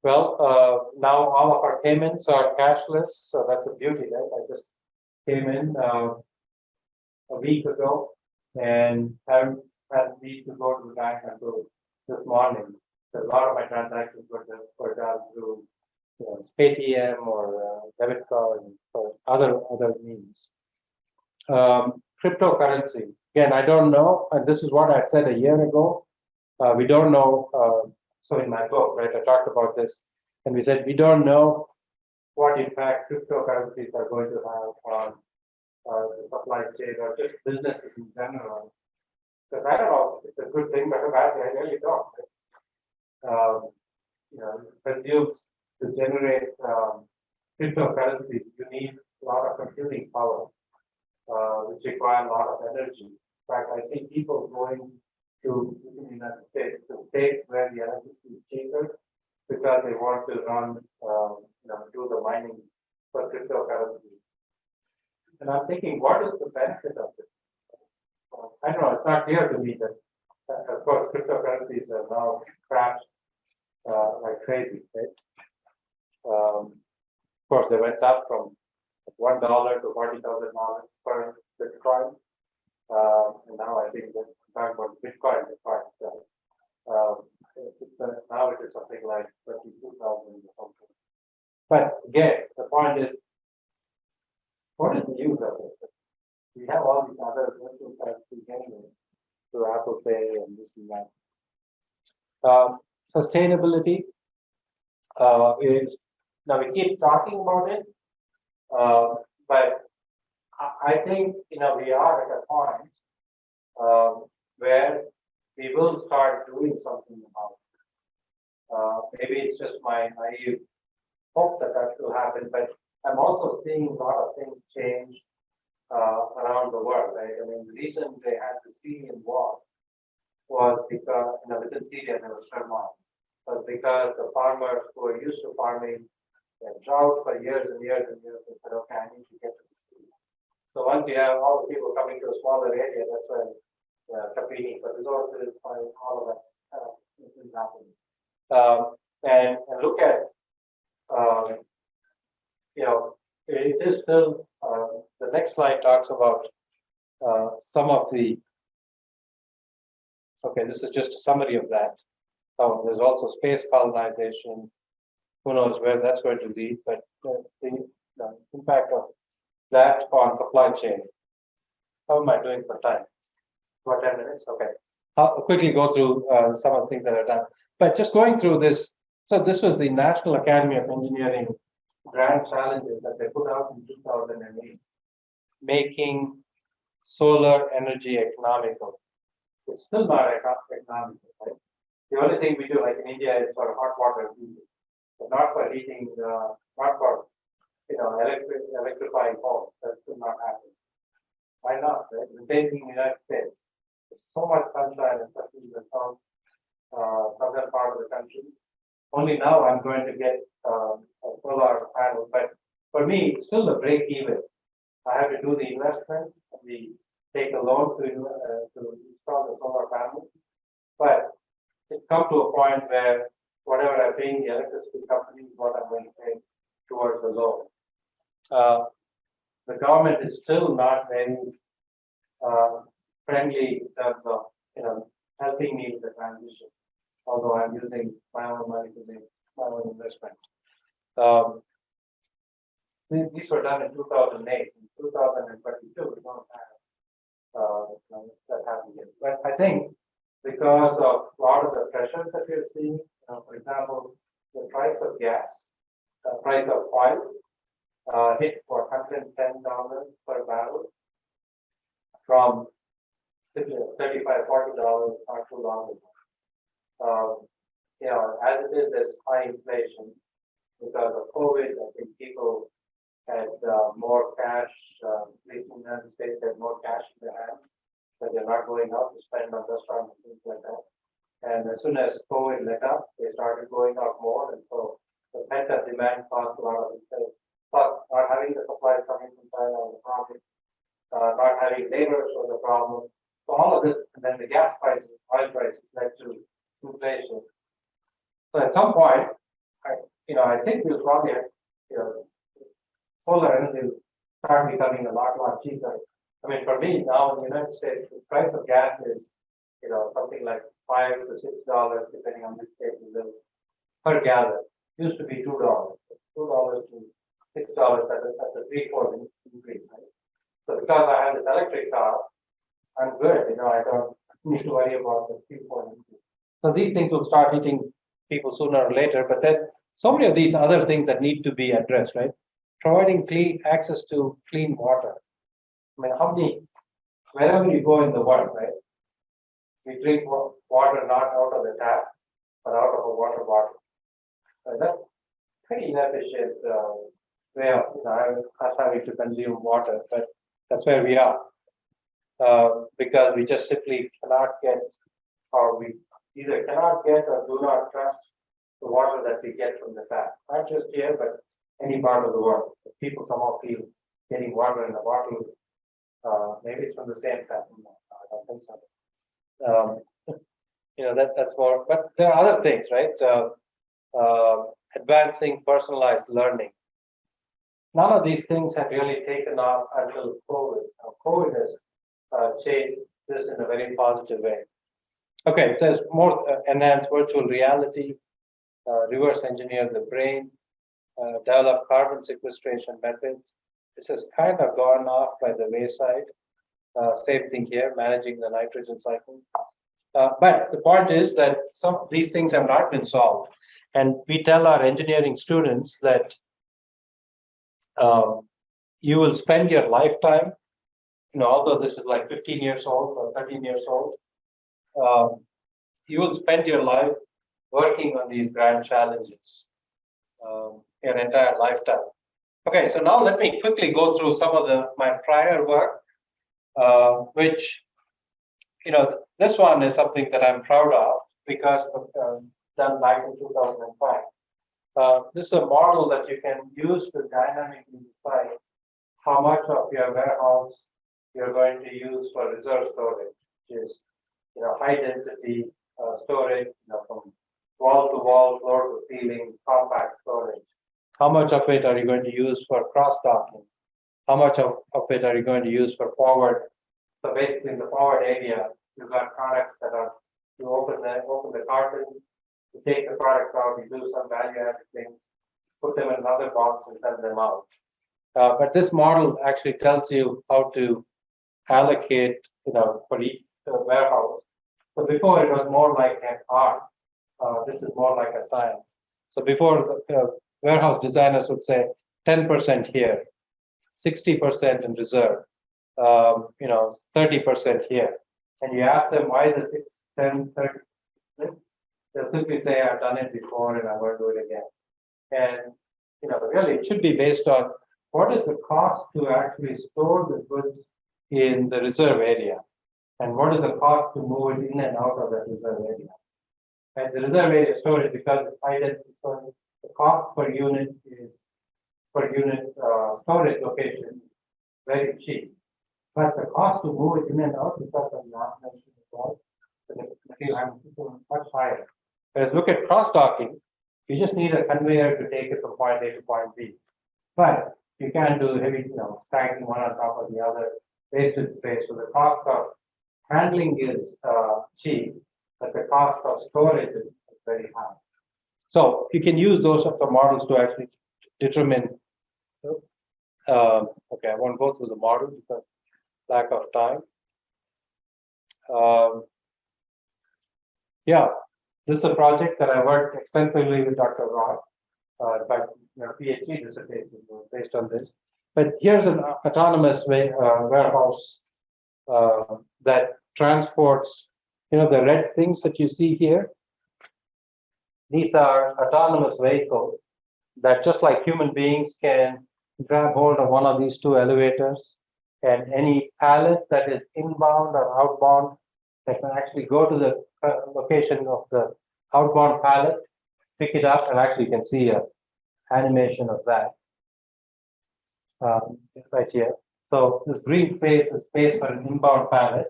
[SPEAKER 2] all of our payments are cashless, so that's a beauty, right? I just came in. a week ago and haven't had need to go to the bank until this morning. So a lot of my transactions were done through Paytm or debit card or other means. Cryptocurrency. Again, I don't know, and this is what I said a year ago. We don't know. So in my book, right, I talked about this, and we said we don't know what impact cryptocurrencies are going to have on the supply chain or just businesses in general. Because I don't know if it's a good thing, but a bad thing, I really don't. Consumes to generate cryptocurrencies, you need a lot of computing power, which require a lot of energy. In fact, I see people going to the United States to states where the electricity is cheaper because they want to run, do the mining for cryptocurrency. And I'm thinking, what is the benefit of this? I don't know, it's not clear to me that, of course, cryptocurrencies are now crashed like crazy, right? Of course, they went up from $1 to $40,000 per Bitcoin. And now I think that talking about Bitcoin, now it is something like 32,000 or something. But again, the point is, what is the use of it? We have all these other virtual currencies anyway, through Apple Pay and this and that. Sustainability is, now we keep talking about it, but I think we are at a point where we will start doing something about it. Maybe it's just my naive hope that will happen, but I'm also seeing a lot of things change around the world. Right? I mean, the reason they had the Syrian war was because, within Syria there was turmoil. Was because the farmers who are used to farming had drought for years and years and years and said, okay, I need to get to the city. So once you have all the people coming to a smaller area, that's when competing for resources, all of that is happening. And look at, it is still, the next slide talks about some of the, this is just a summary of that. There's also space colonization. Who knows where that's going to lead, but the impact of that on supply chain. How am I doing for time? For 10 minutes? Okay. I'll quickly go through some of the things that are done. But just going through this, so this was the National Academy of Engineering grand challenges that they put out in 2008, making solar energy economical. It's still not economical, right? The only thing we do, like in India, is for hot water heating, but not for heating, not for electrifying homes. That still not happening. Why not? Right? The same thing in the United States. There's so much sunshine, especially in the southern part of the country. Only now I'm going to get a solar panel, but for me, it's still a break even. I have to do the investment, and we take a loan to install the solar panel, but it's come to a point where whatever I'm paying the electricity company is what I'm going to pay towards the loan. The government is still not very friendly in terms of helping me with the transition, although I'm using my own money to make my own investment. These were done in 2008. In 2022, we don't have that happening yet. But I think because of a lot of the pressures that we're seeing, for example, the price of gas, the price of oil hit for $110 per barrel from $35, $40 not too long ago. As it is, there's high inflation because of COVID. I think people had more cash, at least in the United States, had more cash in their hands, but they're not going out to spend on restaurants and things like that. And as soon as COVID let up, they started going out more, and so the pent-up demand caused a lot of inflation. Plus, not having the supplies coming from China was a problem, not having labor was a problem. So all of this, and then the gas prices, oil prices led to inflation. So at some point, I think we'll probably, solar energy will start becoming a lot cheaper I mean, for me now in the United States, the price of gas is, something like $5 to $6, depending on which state you live, per gallon. Used to be $2, $2 to $6. That's a 3-4 increase, right? So because I have this electric car, I'm good. I don't need to worry about the 3-4 increase. So these things will start hitting people sooner or later. But then so many of these other things that need to be addressed, right? Providing clean access to clean water. I mean, wherever you go in the world, right? We drink water not out of the tap, but out of a water bottle. That's pretty inefficient way of us having to consume water, but that's where we are. Because we just simply cannot get, or we either cannot get or do not trust the water that we get from the tap. Not just here, but any part of the world. If people somehow feel getting water in a bottle, maybe it's from the same tap. I don't think so. That's more, but there are other things, right? Advancing personalized learning. None of these things have really taken off until COVID. COVID has changed this in a very positive way. Okay, it says more enhanced virtual reality, reverse engineer the brain, develop carbon sequestration methods. This has kind of gone off by the wayside. Same thing here, managing the nitrogen cycle. But the point is that some of these things have not been solved. And we tell our engineering students that you will spend your lifetime, although this is like 15 years old or 13 years old, you will spend your life working on these grand challenges, your entire lifetime. Okay, so now let me quickly go through some of my prior work, which, this one is something that I'm proud of because done back in 2005. This is a model that you can use to dynamically decide how much of your warehouse you're going to use for reserve storage, which is, high density storage, from wall to wall, floor to ceiling, compact storage. How much of it are you going to use for cross-docking? How much of it are you going to use for forward? So basically, in the forward area, you've got products that are, you open the carton, you take the product out, you do some value-added things, put them in another box and send them out. But this model actually tells you how to allocate, for each warehouse. So before it was more like an art. This is more like a science. So before the warehouse designers would say 10% here, 60% in reserve, 30% here. And you ask them why the 6, 10, 30, they'll simply say, I've done it before and I won't do it again. And, really it should be based on what is the cost to actually store the goods in the reserve area? And what is the cost to move it in and out of that reserve area? And the reserve area storage, because it's high density storage, the cost per unit storage location very cheap. But the cost to move it in and out, because of the automation as well, the material handling is much higher. Whereas look at cross-docking, you just need a conveyor to take it from point A to point B. But you can't do heavy, stacking one on top of the other, wasted space. So the cost of handling is cheap, but the cost of storage is very high. So you can use those of the models to actually determine. Okay, I won't go through the model because lack of time. Yeah, this is a project that I worked extensively with Dr. Roth. In fact, PhD dissertation was based on this. But here's an autonomous warehouse that transports, the red things that you see here. These are autonomous vehicles that, just like human beings, can grab hold of one of these two elevators, and any pallet that is inbound or outbound, that can actually go to the location of the outbound pallet, pick it up, and actually you can see a animation of that right here. So this green space is space for an inbound pallet,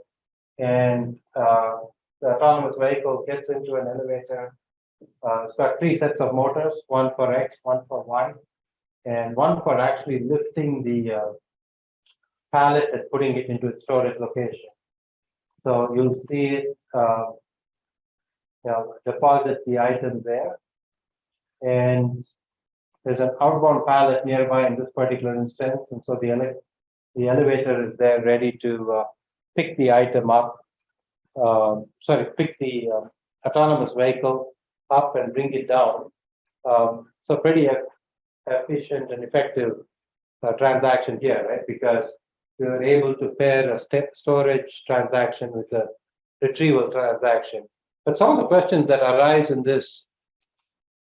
[SPEAKER 2] and the autonomous vehicle gets into an elevator. It's got 3 sets of motors, one for X, one for Y, and one for actually lifting the pallet and putting it into its storage location. So you'll see it, deposit the item there. And there's an outbound pallet nearby in this particular instance. And so the elevator is there ready to pick the item up, pick the autonomous vehicle up and bring it down. So pretty efficient and effective transaction here, right? Because we were able to pair a storage transaction with a retrieval transaction. But some of the questions that arise in this,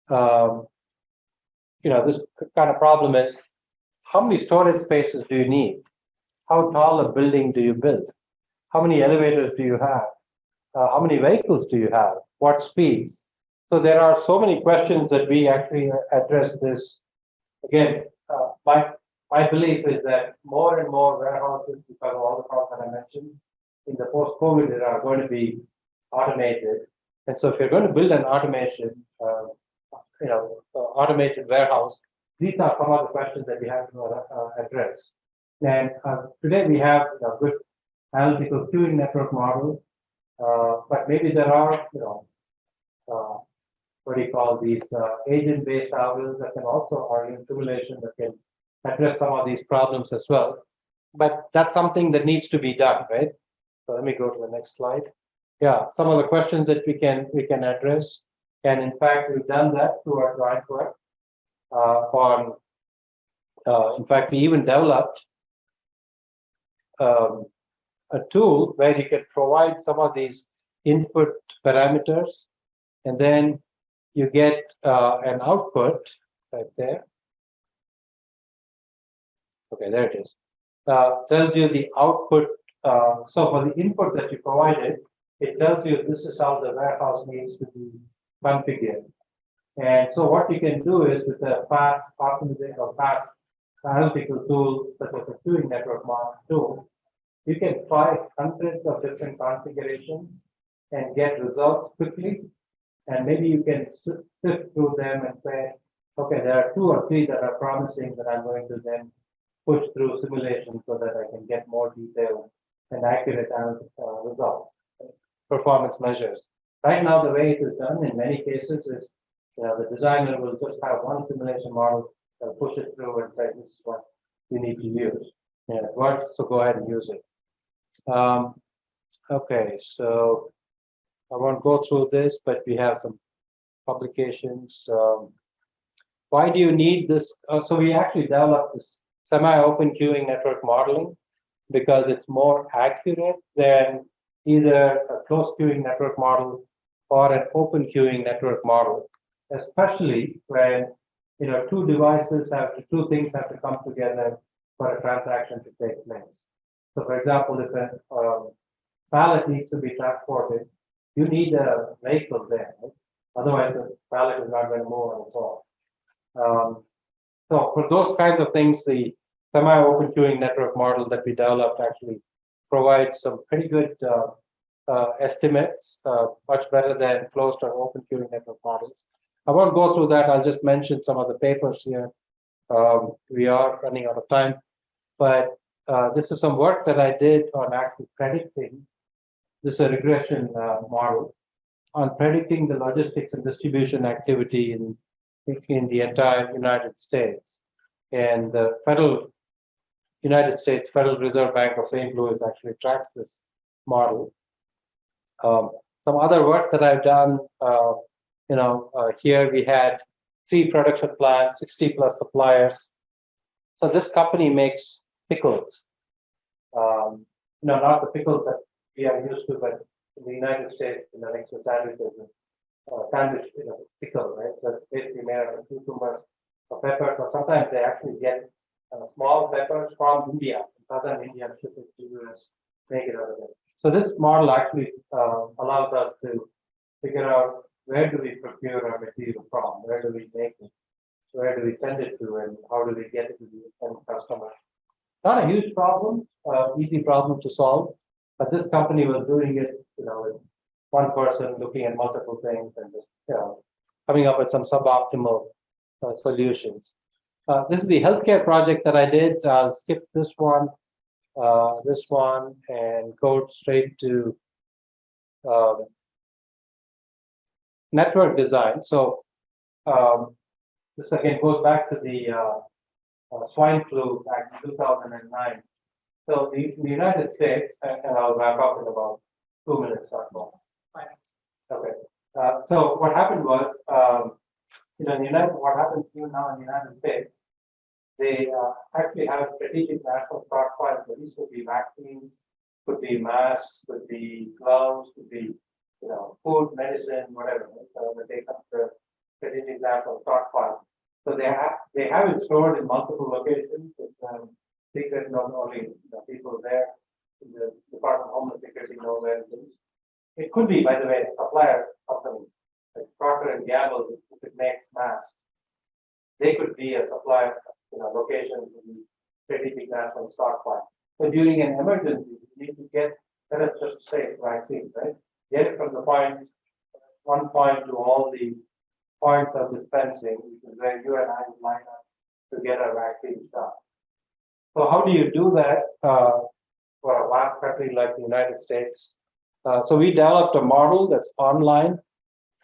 [SPEAKER 2] this kind of problem is, how many storage spaces do you need? How tall a building do you build? How many elevators do you have? How many vehicles do you have? What speeds? So there are so many questions that we actually address this. Again, my belief is that more and more warehouses, because of all the problems that I mentioned, in the post-COVID era are going to be automated. And so if you're going to build an automated warehouse, these are some of the questions that we have to address. And today we have a good analytical queuing network model, but maybe there are, what do you call these agent-based algorithms that can also, or in simulation that can address some of these problems as well. But that's something that needs to be done, right? So let me go to the next slide. Yeah, some of the questions that we can address, and in fact we've done that through our joint work. In fact, we even developed a tool where you can provide some of these input parameters, and then you get an output right there. Okay, there it is. Tells you the output. So for the input that you provided, it tells you this is how the warehouse needs to be configured. And so what you can do is with a fast optimization or fast analytical tool such as a queuing network model tool, you can try hundreds of different configurations and get results quickly. And maybe you can sift through them and say, okay, there are 2 or 3 that are promising that I'm going to then push through simulation so that I can get more detailed and accurate results, performance measures. Right now, the way it is done in many cases is, the designer will just have one simulation model, push it through and say, this is what you need to use. Yeah, it works, so go ahead and use it. Okay, so I won't go through this, but we have some publications. Why do you need this? So we actually developed this semi-open queuing network modeling because it's more accurate than either a closed queuing network model or an open queuing network model, especially when 2 things have to come together for a transaction to take place. So for example, if a pallet needs to be transported, you need a vehicle there. Right? Otherwise, the pallet is not going to move on its own. So for those kinds of things, the semi-open queuing network model that we developed actually provides some pretty good estimates, much better than closed or open queuing network models. I won't go through that. I'll just mention some of the papers here. We are running out of time, but this is some work that I did on actually predicting. This is a regression model on predicting the logistics and distribution activity in the entire United States. And the United States Federal Reserve Bank of St. Louis actually tracks this model. Some other work that I've done, here we had 3 production plants, 60 plus suppliers. So this company makes pickles. Not the pickles that we are used to, but in the United States, next to sandwiches, sandwich, pickle, right? So it's basically made out of cucumbers or peppers, or sometimes they actually get small peppers from India, southern India, ship it to US, make it out of it. So this model actually allows us to figure out where do we procure our material from, where do we make it, where do we send it to, and how do we get it to the end customer. Not a huge problem, easy problem to solve, but this company was doing it, with one person looking at multiple things and just, coming up with some suboptimal solutions. This is the healthcare project that I did. I'll skip this one. this one and go straight to network design. So this again goes back to the swine flu back in 2009. So the United States, and I'll wrap up in about 2 minutes or more. Okay. So what happened was, what happens to you now in the United States, they actually have strategic national stockpiles. So these could be vaccines, could be masks, could be gloves, could be, food, medicine, whatever. So they come to strategic national stockpile. So they have it stored in multiple locations. It's secret, not only people there in the Department of Homeland Security know where it is. It could be, by the way, a supplier company like Procter and Gamble, if it makes masks. They could be a supplier, location to the strategic national stockpile. So during an emergency, you need to get, let us just say vaccine, right? Get it from the one point to all the points of dispensing, which is where you and I would line up to get our vaccine shot. So how do you do that for a vast country like the United States? So we developed a model that's online.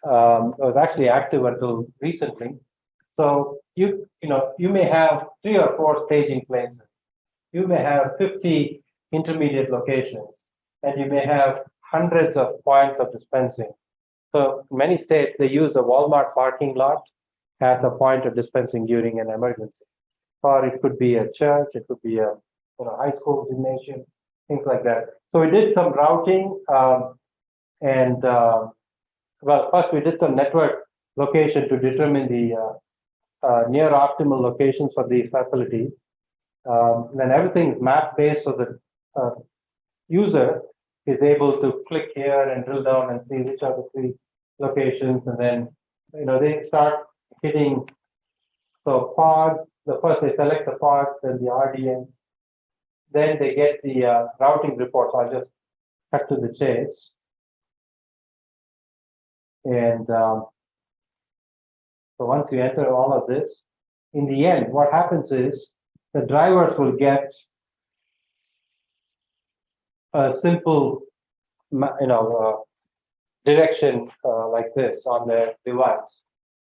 [SPEAKER 2] It was actually active until recently. So you may have 3 or 4 staging places. You may have 50 intermediate locations, and you may have hundreds of points of dispensing. So in many states, they use a Walmart parking lot as a point of dispensing during an emergency. Or it could be a church, it could be a high school gymnasium, things like that. So we did some routing, first we did some network location to determine the near optimal locations for these facilities. Then everything is map based, so the user is able to click here and drill down and see which are the 3 locations, and then they start hitting. So pods, first they select the pods, then the RDN, then they get the routing reports. I'll just cut to the chase. And so once you enter all of this, in the end, what happens is the drivers will get a simple, direction like this on their device,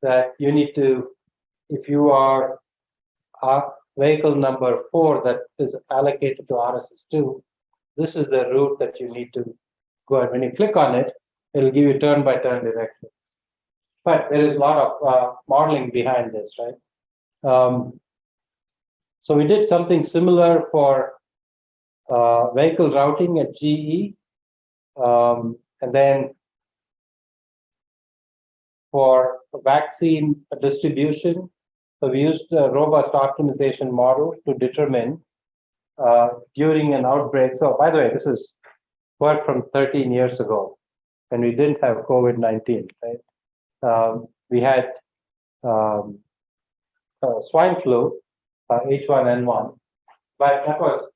[SPEAKER 2] that you need to, if you are vehicle number 4 that is allocated to RSS2, this is the route that you need to go. And when you click on it, it'll give you turn-by-turn directions. But there is a lot of modeling behind this, right? So we did something similar for vehicle routing at GE, and then for vaccine distribution, so we used a robust optimization model to determine during an outbreak. So by the way, this is work from 13 years ago, and we didn't have COVID-19, right? We had swine flu, H1N1, but that was,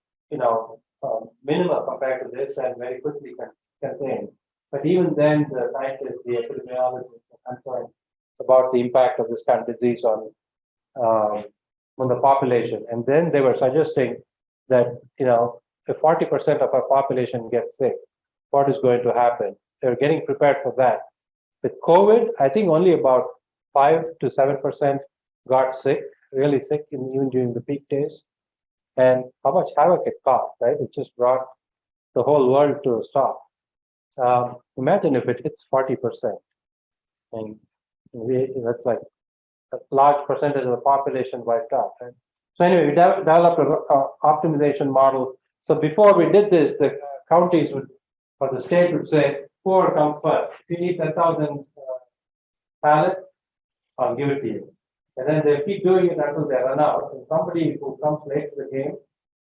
[SPEAKER 2] minimal compared to this and very quickly contained. But even then, the scientists, the epidemiologists were concerned about the impact of this kind of disease on the population. And then they were suggesting that, if 40% of our population gets sick, what is going to happen? They're getting prepared for that. With COVID, I think only about 5 to 7% got sick, really sick, even during the peak days. And how much havoc it caused, right? It just brought the whole world to a stop. Imagine if it hits 40%. And that's like a large percentage of the population wiped out, right? So anyway, we developed an optimization model. So before we did this, the counties would, or the state would say, poor comes first. If you need 10,000 pallets, I'll give it to you. And then they keep doing it until they run out. And somebody who comes late to the game,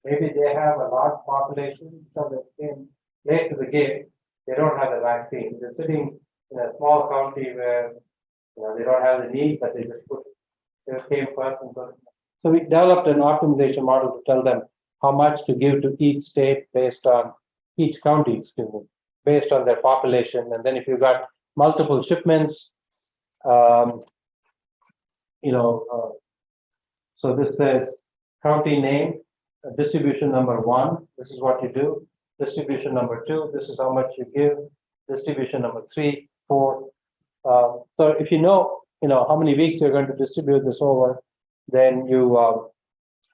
[SPEAKER 2] maybe they have a large population, so they came late to the game, they don't have the vaccine. They're sitting in a small county where they don't have the need, but they just put their came first and so. So we developed an optimization model to tell them how much to give to each state based on each county, based on their population. And then if you've got multiple shipments, so this says county name, distribution number 1, this is what you do. Distribution number 2, this is how much you give. Distribution number 3, 4. So if you know how many weeks you're going to distribute this over, then you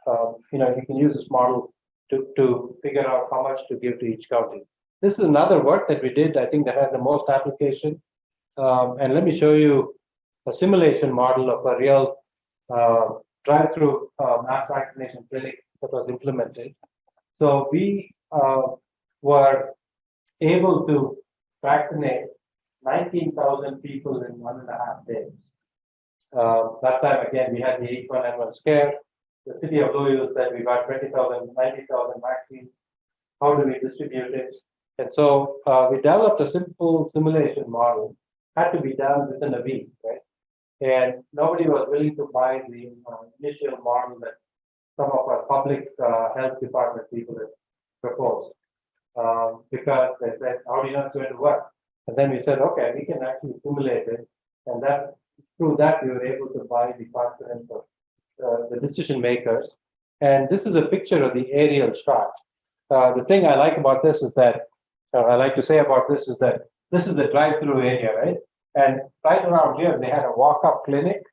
[SPEAKER 2] can use this model to figure out how much to give to each county. This is another work that we did, I think, that has the most application. And let me show you a simulation model of a real drive-through mass vaccination clinic that was implemented. So we were able to vaccinate 19,000 people in 1.5 days. That time, again, we had the H1N1 scare. The city of Louisville said we got 90,000 vaccines. How do we distribute it? And so we developed a simple simulation model. Had to be done within a week, right? And nobody was willing to buy the initial model that some of our public health department people had proposed, because they said, how do you know it's going to work? And then we said, okay, we can actually simulate it. And that through that, we were able to buy the confidence of the decision makers. And this is a picture of the aerial shot. The thing I like about this is that, I like to say about this is that this is the drive-through area, right? And right around here, they had a walk-up clinic.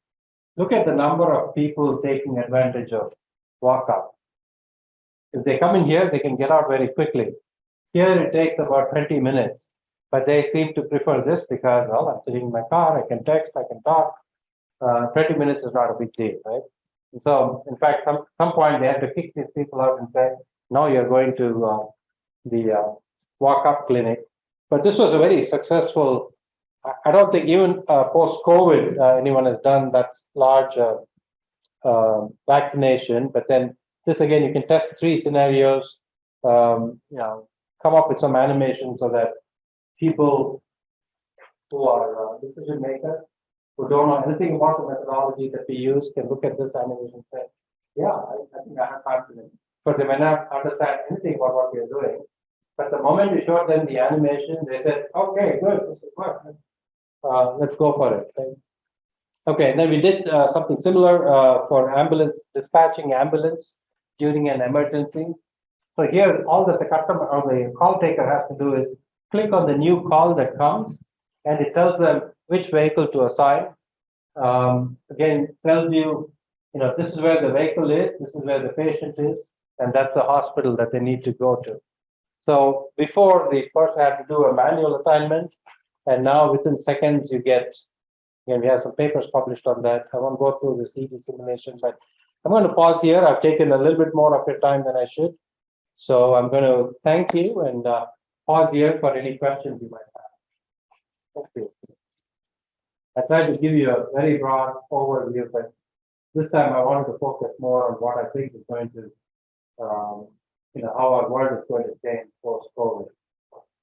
[SPEAKER 2] Look at the number of people taking advantage of walk-up. If they come in here, they can get out very quickly. Here, it takes about 20 minutes. But they seem to prefer this because, well, I'm sitting in my car, I can text, I can talk. 20 minutes is not a big deal, right? And so, in fact, some point they had to kick these people out and say, no, you're going to the walk-up clinic. But this was a very successful. I don't think even post-COVID anyone has done that large vaccination. But then this again, you can test 3 scenarios. Come up with some animation so that people who are decision makers, who don't know anything about the methodology that we use, can look at this animation and say, yeah, I think I have confidence. Because they may not understand anything about what we are doing. But the moment we showed them the animation, they said, okay, good, this is good. Let's go for it. Right? Okay, and then we did something similar for ambulance, dispatching ambulance during an emergency. So here, all that the customer or the call taker has to do is click on the new call that comes, and it tells them which vehicle to assign. Again, tells you, this is where the vehicle is, this is where the patient is, and that's the hospital that they need to go to. So before, the person had to do a manual assignment, and now within seconds you get, we have some papers published on that. I won't go through the CD simulation, but I'm going to pause here. I've taken a little bit more of your time than I should. So I'm going to thank you and pause here for any questions you might have. Thank you. I tried to give you a very broad overview, but this time I wanted to focus more on what I think is going to, how our world is going to change post-COVID.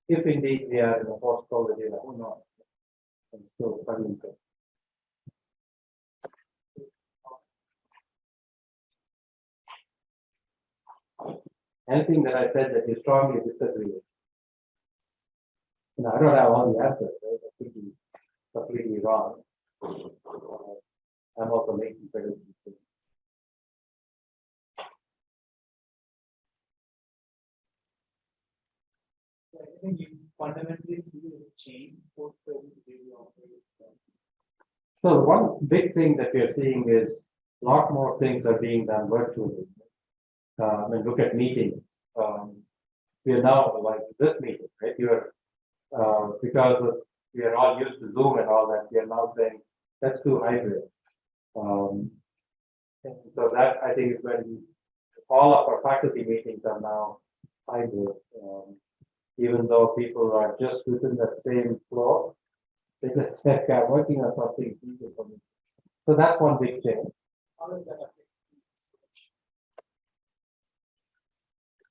[SPEAKER 2] If indeed we are in a post-COVID era, who knows? And so, anything that I said that you strongly disagree with? I don't have all the answers, right? I think he's completely wrong. I'm also making predictions.
[SPEAKER 1] I think you fundamentally see a change post-COVID behavior.
[SPEAKER 2] So one big thing that we are seeing is a lot more things are being done virtually. And look at meetings. We are now like this meeting, right? Because we are all used to Zoom and all that. We are now saying let's do hybrid. And so that I think is when all of our faculty meetings are now hybrid. Even though people are just within that same floor, they just say, okay, I'm working on something easier for me. So that's one big change.
[SPEAKER 1] How does that affect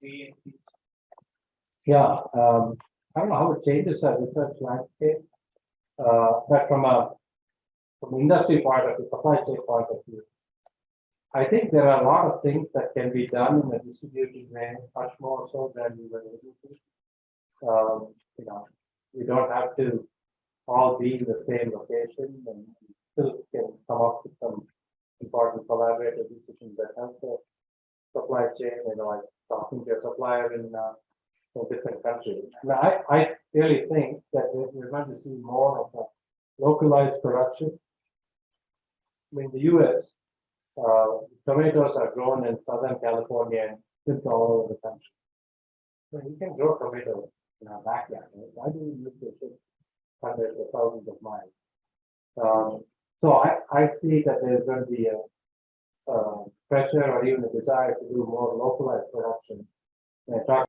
[SPEAKER 1] research?
[SPEAKER 2] Yeah, I don't know how it changes our research landscape, but from industry point of view, supply chain point of view, I think there are a lot of things that can be done in a distributed way, much more so than we were able to. We don't have to all be in the same location, and still can come up with some important collaborative decisions that help us. supply chain, like talking to a supplier in different countries. And I really think that we're going to see more of a localized production. I mean, the US, tomatoes are grown in Southern California and shipped all over the country. So you can grow tomatoes in our backyard. Right? Why do we need to ship hundreds or thousands of miles? So I see that there's going to be a pressure or even a desire to do more localized production. And I talked